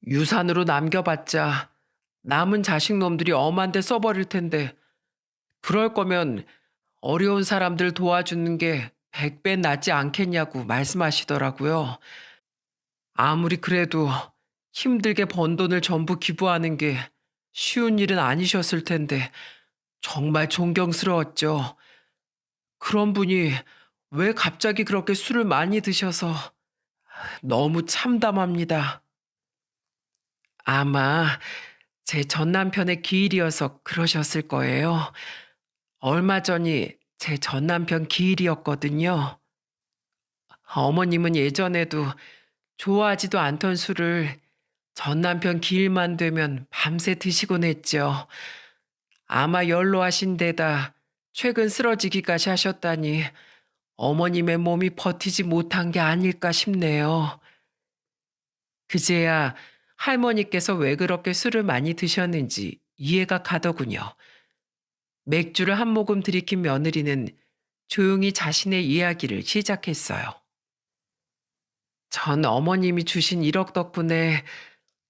유산으로 남겨봤자 남은 자식놈들이 엄한 데 써버릴 텐데 그럴 거면 어려운 사람들 도와주는 게 100배 낫지 않겠냐고 말씀하시더라고요. 아무리 그래도 힘들게 번 돈을 전부 기부하는 게 쉬운 일은 아니셨을 텐데 정말 존경스러웠죠. 그런 분이 왜 갑자기 그렇게 술을 많이 드셔서 너무 참담합니다. 아마 제 전 남편의 기일이어서 그러셨을 거예요. 얼마 전이 제 전 남편 기일이었거든요. 어머님은 예전에도 좋아하지도 않던 술을 전 남편 기일만 되면 밤새 드시곤 했죠. 아마 연로하신 데다 최근 쓰러지기까지 하셨다니 어머님의 몸이 버티지 못한 게 아닐까 싶네요. 그제야 할머니께서 왜 그렇게 술을 많이 드셨는지 이해가 가더군요. 맥주를 한 모금 들이킨 며느리는 조용히 자신의 이야기를 시작했어요. 전 어머님이 주신 1억 덕분에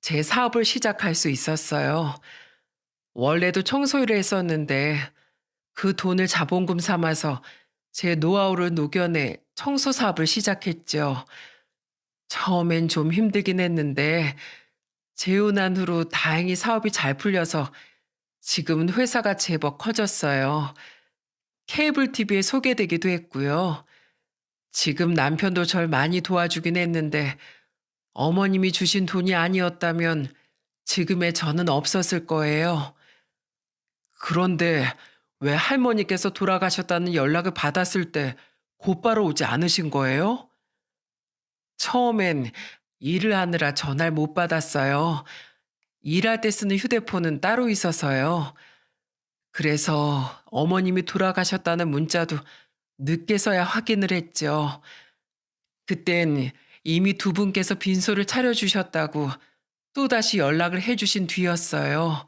제 사업을 시작할 수 있었어요. 원래도 청소일을 했었는데 그 돈을 자본금 삼아서 제 노하우를 녹여내 청소 사업을 시작했죠. 처음엔 좀 힘들긴 했는데 재혼한 후로 다행히 사업이 잘 풀려서 지금은 회사가 제법 커졌어요. 케이블 TV에 소개되기도 했고요. 지금 남편도 절 많이 도와주긴 했는데 어머님이 주신 돈이 아니었다면 지금의 저는 없었을 거예요. 그런데 왜 할머니께서 돌아가셨다는 연락을 받았을 때 곧바로 오지 않으신 거예요? 처음엔 일을 하느라 전화를 못 받았어요. 일할 때 쓰는 휴대폰은 따로 있어서요. 그래서 어머님이 돌아가셨다는 문자도 늦게서야 확인을 했죠. 그땐 이미 두 분께서 빈소를 차려주셨다고 또다시 연락을 해주신 뒤였어요.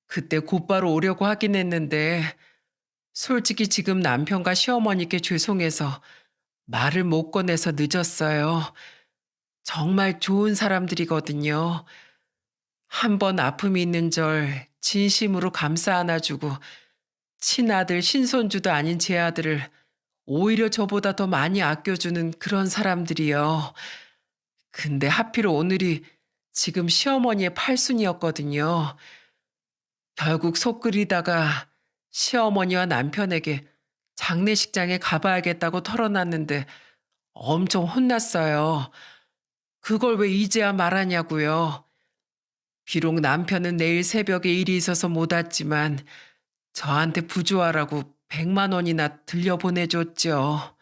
그때 곧바로 오려고 하긴 했는데 솔직히 지금 남편과 시어머니께 죄송해서 말을 못 꺼내서 늦었어요. 정말 좋은 사람들이거든요. 한 번 아픔이 있는 절 진심으로 감싸 안아주고 친아들 신손주도 아닌 제 아들을 오히려 저보다 더 많이 아껴주는 그런 사람들이요. 근데 하필 오늘이 지금 시어머니의 팔순이었거든요. 결국 속 끓이다가 시어머니와 남편에게 장례식장에 가봐야겠다고 털어놨는데 엄청 혼났어요. 그걸 왜 이제야 말하냐고요. 비록 남편은 내일 새벽에 일이 있어서 못 왔지만 저한테 부조하라고 100만 원이나 들려보내줬죠.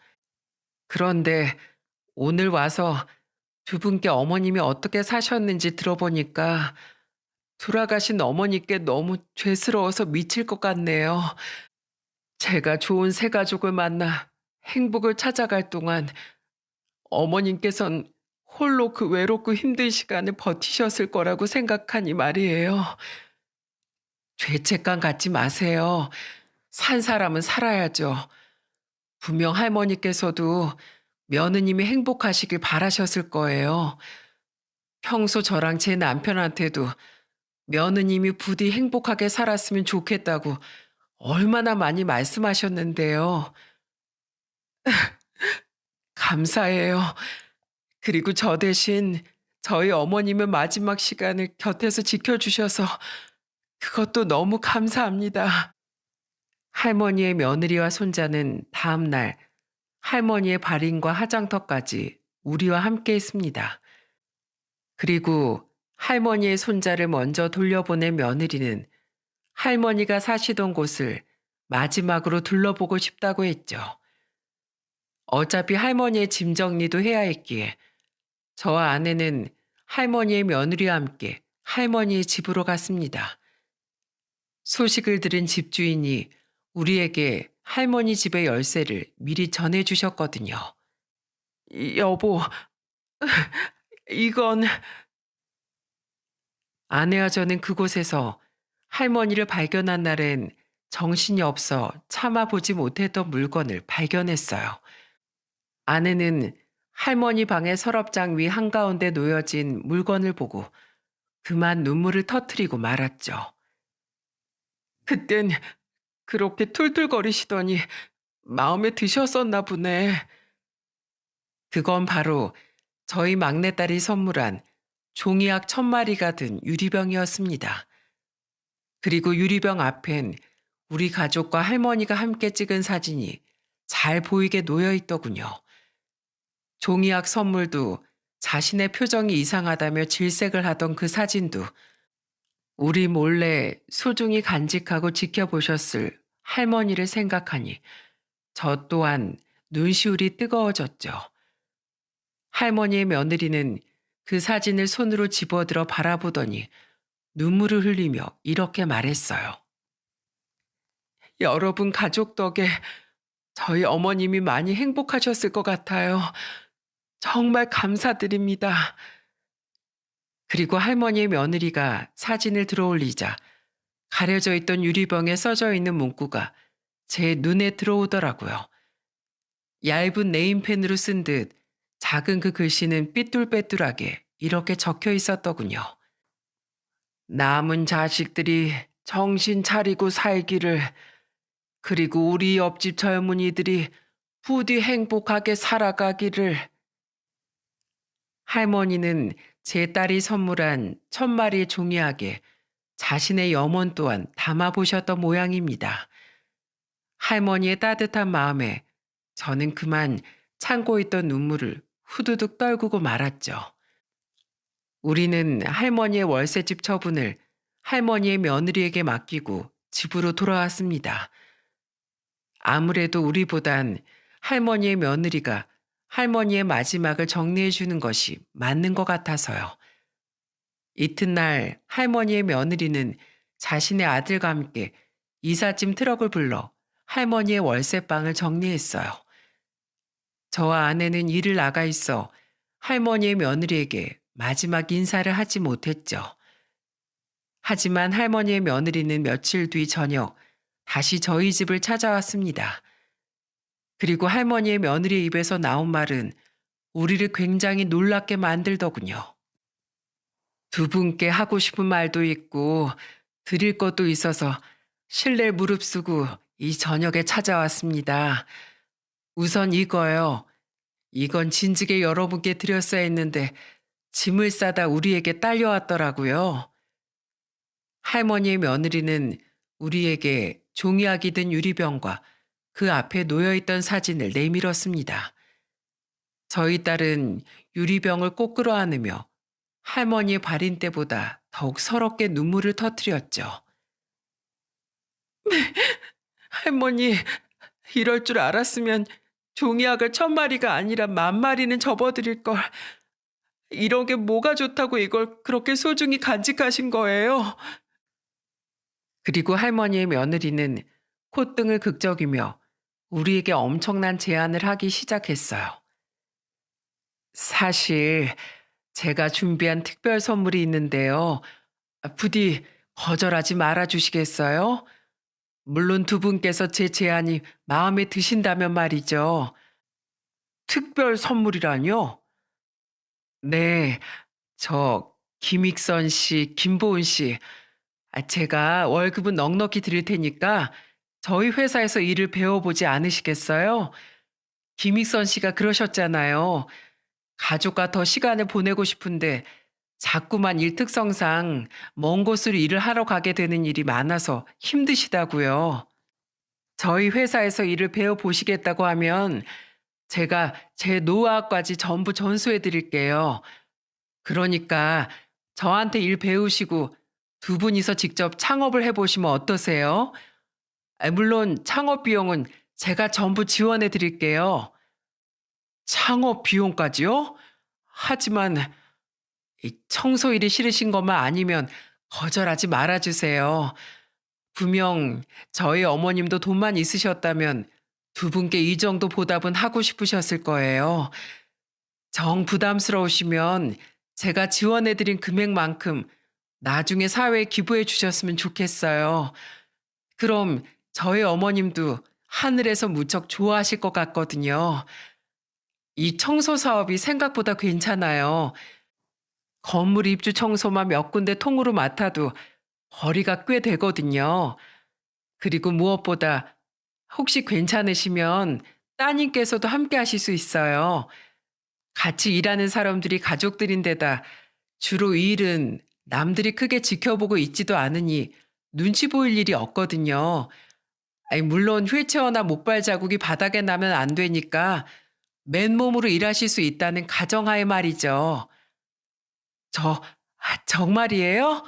그런데 오늘 와서 두 분께 어머님이 어떻게 사셨는지 들어보니까 돌아가신 어머니께 너무 죄스러워서 미칠 것 같네요. 제가 좋은 새 가족을 만나 행복을 찾아갈 동안 어머님께선 홀로 그 외롭고 힘든 시간을 버티셨을 거라고 생각하니 말이에요. 죄책감 갖지 마세요. 산 사람은 살아야죠. 분명 할머니께서도 며느님이 행복하시길 바라셨을 거예요. 평소 저랑 제 남편한테도 며느님이 부디 행복하게 살았으면 좋겠다고 얼마나 많이 말씀하셨는데요. 감사해요. 그리고 저 대신 저희 어머님의 마지막 시간을 곁에서 지켜주셔서 그것도 너무 감사합니다. 할머니의 며느리와 손자는 다음 날 할머니의 발인과 화장터까지 우리와 함께 했습니다. 그리고 할머니의 손자를 먼저 돌려보낸 며느리는 할머니가 사시던 곳을 마지막으로 둘러보고 싶다고 했죠. 어차피 할머니의 짐 정리도 해야 했기에 저와 아내는 할머니의 며느리와 함께 할머니의 집으로 갔습니다. 소식을 들은 집주인이 우리에게 할머니 집의 열쇠를 미리 전해주셨거든요. 여보, 이건 아내와 저는 그곳에서 할머니를 발견한 날엔 정신이 없어 참아보지 못했던 물건을 발견했어요. 아내는 할머니 방의 서랍장 위 한가운데 놓여진 물건을 보고 그만 눈물을 터뜨리고 말았죠. 그땐 그렇게 툴툴거리시더니 마음에 드셨었나 보네. 그건 바로 저희 막내딸이 선물한 종이약 1000마리가 든 유리병이었습니다. 그리고 유리병 앞엔 우리 가족과 할머니가 함께 찍은 사진이 잘 보이게 놓여 있더군요. 종이약 선물도 자신의 표정이 이상하다며 질색을 하던 그 사진도 우리 몰래 소중히 간직하고 지켜보셨을 할머니를 생각하니 저 또한 눈시울이 뜨거워졌죠. 할머니의 며느리는 그 사진을 손으로 집어들어 바라보더니 눈물을 흘리며 이렇게 말했어요. 여러분 가족 덕에 저희 어머님이 많이 행복하셨을 것 같아요. 정말 감사드립니다. 그리고 할머니의 며느리가 사진을 들어올리자 가려져 있던 유리병에 써져 있는 문구가 제 눈에 들어오더라고요. 얇은 네임펜으로 쓴 듯 작은 그 글씨는 삐뚤빼뚤하게 이렇게 적혀 있었더군요. 남은 자식들이 정신 차리고 살기를, 그리고 우리 옆집 젊은이들이 부디 행복하게 살아가기를. 할머니는 제 딸이 선물한 1000마리의 종이약에 자신의 염원 또한 담아보셨던 모양입니다. 할머니의 따뜻한 마음에 저는 그만 참고 있던 눈물을 후두둑 떨구고 말았죠. 우리는 할머니의 월세집 처분을 할머니의 며느리에게 맡기고 집으로 돌아왔습니다. 아무래도 우리보단 할머니의 며느리가 할머니의 마지막을 정리해 주는 것이 맞는 것 같아서요. 이튿날 할머니의 며느리는 자신의 아들과 함께 이삿짐 트럭을 불러 할머니의 월세방을 정리했어요. 저와 아내는 일을 나가 있어 할머니의 며느리에게 마지막 인사를 하지 못했죠. 하지만 할머니의 며느리는 며칠 뒤 저녁 다시 저희 집을 찾아왔습니다. 그리고 할머니의 며느리의 입에서 나온 말은 우리를 굉장히 놀랍게 만들더군요. 두 분께 하고 싶은 말도 있고 드릴 것도 있어서 실내 무릅쓰고 이 저녁에 찾아왔습니다. 우선 이거요. 이건 진즉에 여러분께 드렸어야 했는데 짐을 싸다 우리에게 딸려왔더라고요. 할머니의 며느리는 우리에게 종이학이 든 유리병과 그 앞에 놓여있던 사진을 내밀었습니다. 저희 딸은 유리병을 꼭 끌어안으며 할머니의 발인 때보다 더욱 서럽게 눈물을 터뜨렸죠. 할머니, 이럴 줄 알았으면 종이학을 1,000마리가 아니라 10,000마리는 접어드릴 걸. 이런 게 뭐가 좋다고 이걸 그렇게 소중히 간직하신 거예요? 그리고 할머니의 며느리는 콧등을 극적이며 우리에게 엄청난 제안을 하기 시작했어요. 사실 제가 준비한 특별 선물이 있는데요. 부디 거절하지 말아 주시겠어요? 물론 두 분께서 제 제안이 마음에 드신다면 말이죠. 특별 선물이라뇨? 네, 저 김익선 씨, 김보은 씨. 제가 월급은 넉넉히 드릴 테니까 저희 회사에서 일을 배워보지 않으시겠어요? 김익선 씨가 그러셨잖아요. 가족과 더 시간을 보내고 싶은데 자꾸만 일 특성상 먼 곳으로 일을 하러 가게 되는 일이 많아서 힘드시다고요. 저희 회사에서 일을 배워보시겠다고 하면 제가 제 노하우까지 전부 전수해 드릴게요. 그러니까 저한테 일 배우시고 두 분이서 직접 창업을 해보시면 어떠세요? 물론 창업 비용은 제가 전부 지원해 드릴게요. 창업 비용까지요? 하지만 이 청소 일이 싫으신 것만 아니면 거절하지 말아주세요. 분명 저희 어머님도 돈만 있으셨다면 두 분께 이 정도 보답은 하고 싶으셨을 거예요. 정 부담스러우시면 제가 지원해드린 금액만큼 나중에 사회에 기부해 주셨으면 좋겠어요. 그럼 저희 어머님도 하늘에서 무척 좋아하실 것 같거든요. 이 청소 사업이 생각보다 괜찮아요. 건물 입주 청소만 몇 군데 통으로 맡아도 거리가 꽤 되거든요. 그리고 무엇보다 혹시 괜찮으시면 따님께서도 함께 하실 수 있어요. 같이 일하는 사람들이 가족들인데다 주로 이 일은 남들이 크게 지켜보고 있지도 않으니 눈치 보일 일이 없거든요. 아니, 물론 휠체어나 목발 자국이 바닥에 나면 안 되니까 맨몸으로 일하실 수 있다는 가정하에 말이죠. 정말이에요?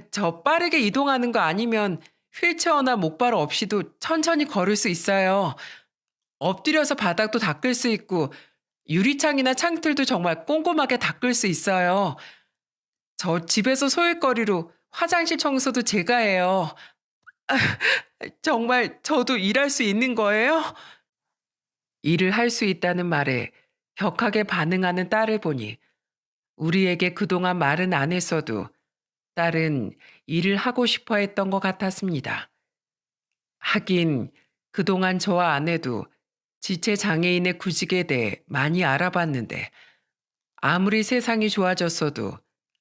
저 빠르게 이동하는 거 아니면 휠체어나 목발 없이도 천천히 걸을 수 있어요. 엎드려서 바닥도 닦을 수 있고 유리창이나 창틀도 정말 꼼꼼하게 닦을 수 있어요. 저 집에서 소일거리로 화장실 청소도 제가 해요. 정말 저도 일할 수 있는 거예요? 일을 할 수 있다는 말에 격하게 반응하는 딸을 보니 우리에게 그동안 말은 안 했어도 딸은 일을 하고 싶어 했던 것 같았습니다. 하긴 그동안 저와 아내도 지체 장애인의 구직에 대해 많이 알아봤는데 아무리 세상이 좋아졌어도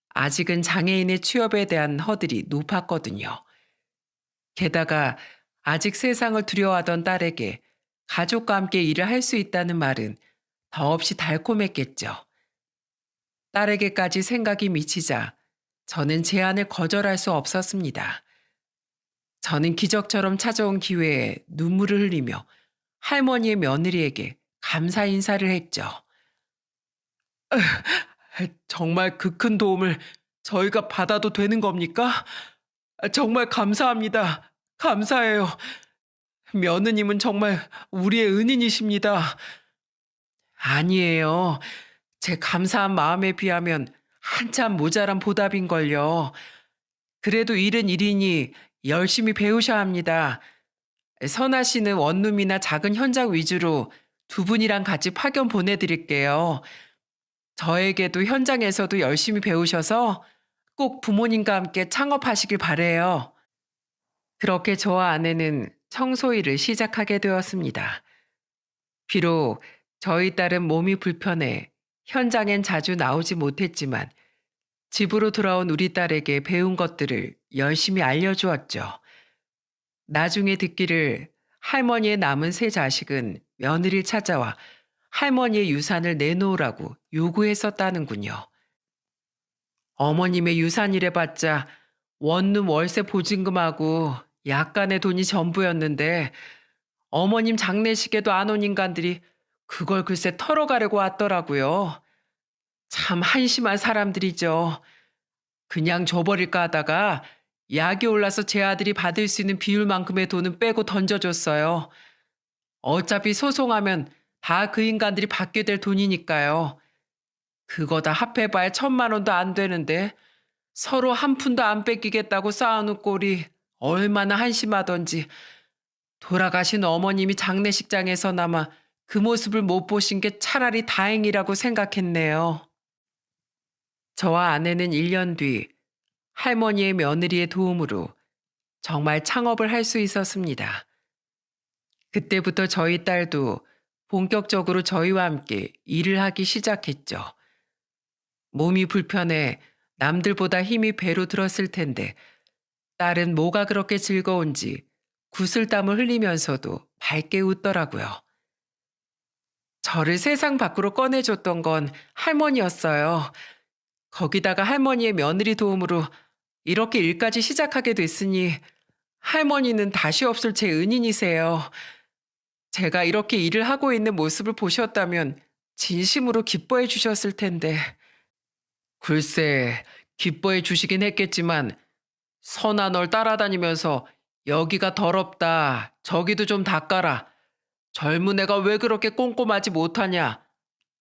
아직은 장애인의 취업에 대한 허들이 높았거든요. 게다가 아직 세상을 두려워하던 딸에게 가족과 함께 일을 할 수 있다는 말은 더없이 달콤했겠죠. 딸에게까지 생각이 미치자 저는 제안을 거절할 수 없었습니다. 저는 기적처럼 찾아온 기회에 눈물을 흘리며 할머니의 며느리에게 감사 인사를 했죠. 정말 그 큰 도움을 저희가 받아도 되는 겁니까? 정말 감사합니다. 감사해요. 며느님은 정말 우리의 은인이십니다. 아니에요. 제 감사한 마음에 비하면 한참 모자란 보답인걸요. 그래도 일은 일이니 열심히 배우셔야 합니다. 선아 씨는 원룸이나 작은 현장 위주로 두 분이랑 같이 파견 보내드릴게요. 저에게도 현장에서도 열심히 배우셔서 꼭 부모님과 함께 창업하시길 바래요. 그렇게 저와 아내는 청소 일을 시작하게 되었습니다. 비록 저희 딸은 몸이 불편해 현장엔 자주 나오지 못했지만 집으로 돌아온 우리 딸에게 배운 것들을 열심히 알려주었죠. 나중에 듣기를 할머니의 남은 세 자식은 며느리를 찾아와 할머니의 유산을 내놓으라고 요구했었다는군요. 어머님의 유산이래 봤자 원룸 월세 보증금하고 약간의 돈이 전부였는데 어머님 장례식에도 안 온 인간들이 그걸 글쎄 털어가려고 왔더라고요. 참 한심한 사람들이죠. 그냥 줘버릴까 하다가 약이 올라서 제 아들이 받을 수 있는 비율만큼의 돈은 빼고 던져줬어요. 어차피 소송하면 다 그 인간들이 받게 될 돈이니까요. 그거 다 합해봐야 1,000만 원도 안 되는데 서로 한 푼도 안 뺏기겠다고 쌓아놓은 꼴이 얼마나 한심하던지 돌아가신 어머님이 장례식장에서나마 그 모습을 못 보신 게 차라리 다행이라고 생각했네요. 저와 아내는 1년 뒤 할머니의 며느리의 도움으로 정말 창업을 할 수 있었습니다. 그때부터 저희 딸도 본격적으로 저희와 함께 일을 하기 시작했죠. 몸이 불편해 남들보다 힘이 배로 들었을 텐데 딸은 뭐가 그렇게 즐거운지 구슬땀을 흘리면서도 밝게 웃더라고요. 저를 세상 밖으로 꺼내줬던 건 할머니였어요. 거기다가 할머니의 며느리 도움으로 이렇게 일까지 시작하게 됐으니 할머니는 다시 없을 제 은인이세요. 제가 이렇게 일을 하고 있는 모습을 보셨다면 진심으로 기뻐해 주셨을 텐데. 글쎄, 기뻐해 주시긴 했겠지만 선아 널 따라다니면서 여기가 더럽다, 저기도 좀 닦아라, 젊은 애가 왜 그렇게 꼼꼼하지 못하냐,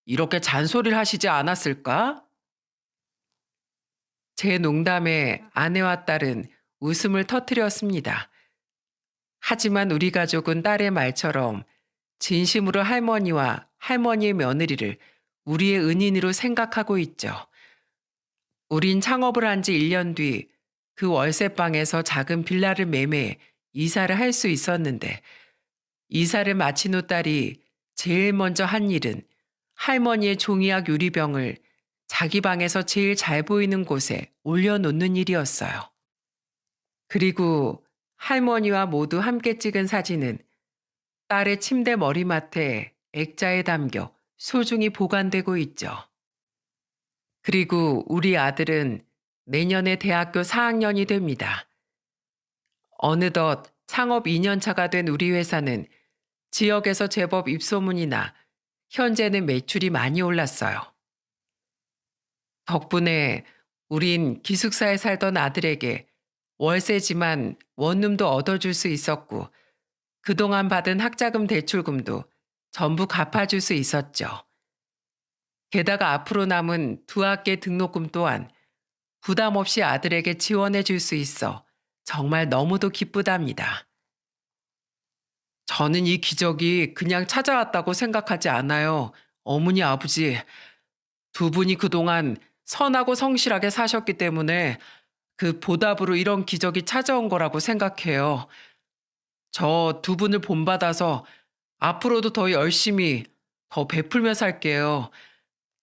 이렇게 잔소리를 하시지 않았을까? 제 농담에 아내와 딸은 웃음을 터뜨렸습니다. 하지만 우리 가족은 딸의 말처럼 진심으로 할머니와 할머니의 며느리를 우리의 은인으로 생각하고 있죠. 우린 창업을 한 지 1년 뒤 그 월세방에서 작은 빌라를 매매해 이사를 할 수 있었는데 이사를 마친 후 딸이 제일 먼저 한 일은 할머니의 종이학 유리병을 자기 방에서 제일 잘 보이는 곳에 올려놓는 일이었어요. 그리고 할머니와 모두 함께 찍은 사진은 딸의 침대 머리맡에 액자에 담겨 소중히 보관되고 있죠. 그리고 우리 아들은 내년에 대학교 4학년이 됩니다. 어느덧 창업 2년 차가 된 우리 회사는 지역에서 제법 입소문이 나 현재는 매출이 많이 올랐어요. 덕분에 우린 기숙사에 살던 아들에게 월세지만 원룸도 얻어줄 수 있었고 그동안 받은 학자금 대출금도 전부 갚아줄 수 있었죠. 게다가 앞으로 남은 두 학기 등록금 또한 부담 없이 아들에게 지원해 줄 수 있어 정말 너무도 기쁘답니다. 저는 이 기적이 그냥 찾아왔다고 생각하지 않아요. 어머니, 아버지, 두 분이 그동안 선하고 성실하게 사셨기 때문에 그 보답으로 이런 기적이 찾아온 거라고 생각해요. 저 두 분을 본받아서 앞으로도 더 열심히, 더 베풀며 살게요.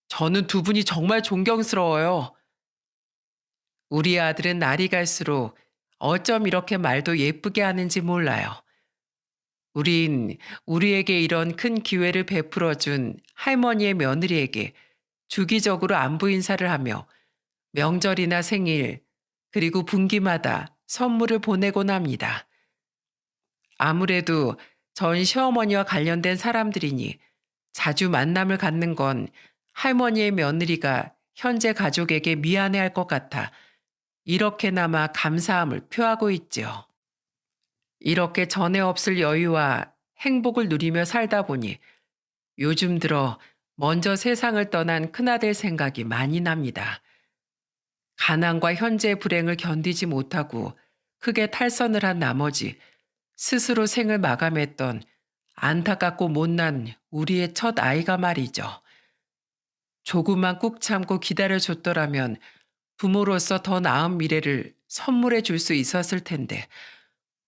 저는 두 분이 정말 존경스러워요. 우리 아들은 날이 갈수록 어쩜 이렇게 말도 예쁘게 하는지 몰라요. 우린 우리에게 이런 큰 기회를 베풀어 준 할머니의 며느리에게 주기적으로 안부 인사를 하며 명절이나 생일, 그리고 분기마다 선물을 보내곤 합니다. 아무래도 전 시어머니와 관련된 사람들이니 자주 만남을 갖는 건 할머니의 며느리가 현재 가족에게 미안해할 것 같아 이렇게나마 감사함을 표하고 있죠. 이렇게 전에 없을 여유와 행복을 누리며 살다 보니 요즘 들어 먼저 세상을 떠난 큰아들 생각이 많이 납니다. 가난과 현재의 불행을 견디지 못하고 크게 탈선을 한 나머지 스스로 생을 마감했던 안타깝고 못난 우리의 첫 아이가 말이죠. 조금만 꾹 참고 기다려줬더라면 부모로서 더 나은 미래를 선물해 줄 수 있었을 텐데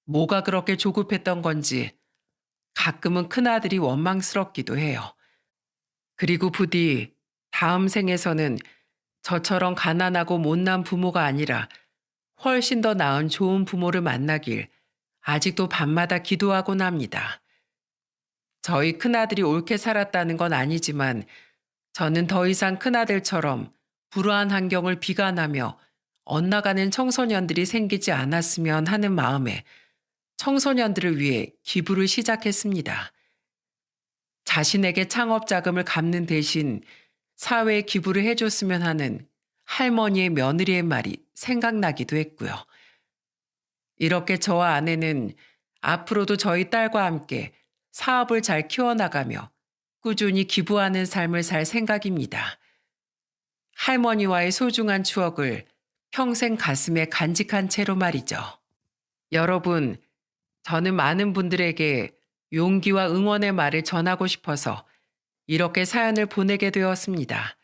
뭐가 그렇게 조급했던 건지 가끔은 큰아들이 원망스럽기도 해요. 그리고 부디 다음 생에서는 저처럼 가난하고 못난 부모가 아니라 훨씬 더 나은 좋은 부모를 만나길 아직도 밤마다 기도하곤 합니다. 저희 큰아들이 옳게 살았다는 건 아니지만 저는 더 이상 큰아들처럼 불우한 환경을 비관하며 엇나가는 청소년들이 생기지 않았으면 하는 마음에 청소년들을 위해 기부를 시작했습니다. 자신에게 창업 자금을 갚는 대신 사회에 기부를 해줬으면 하는 할머니의 며느리의 말이 생각나기도 했고요. 이렇게 저와 아내는 앞으로도 저희 딸과 함께 사업을 잘 키워나가며 꾸준히 기부하는 삶을 살 생각입니다. 할머니와의 소중한 추억을 평생 가슴에 간직한 채로 말이죠. 여러분, 저는 많은 분들에게 용기와 응원의 말을 전하고 싶어서 이렇게 사연을 보내게 되었습니다.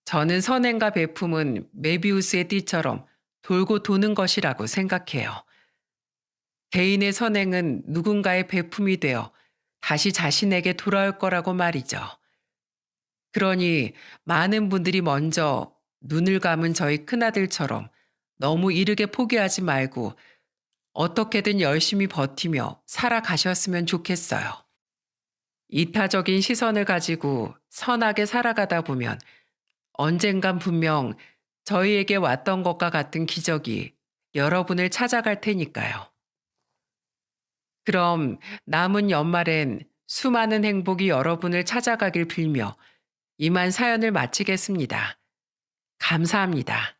저는 선행과 베품은 메비우스의 띠처럼 돌고 도는 것이라고 생각해요. 개인의 선행은 누군가의 베품이 되어 다시 자신에게 돌아올 거라고 말이죠. 그러니 많은 분들이 먼저 눈을 감은 저희 큰아들처럼 너무 이르게 포기하지 말고 어떻게든 열심히 버티며 살아가셨으면 좋겠어요. 이타적인 시선을 가지고 선하게 살아가다 보면 언젠간 분명 저희에게 왔던 것과 같은 기적이 여러분을 찾아갈 테니까요. 그럼 남은 연말엔 수많은 행복이 여러분을 찾아가길 빌며 이만 사연을 마치겠습니다. 감사합니다.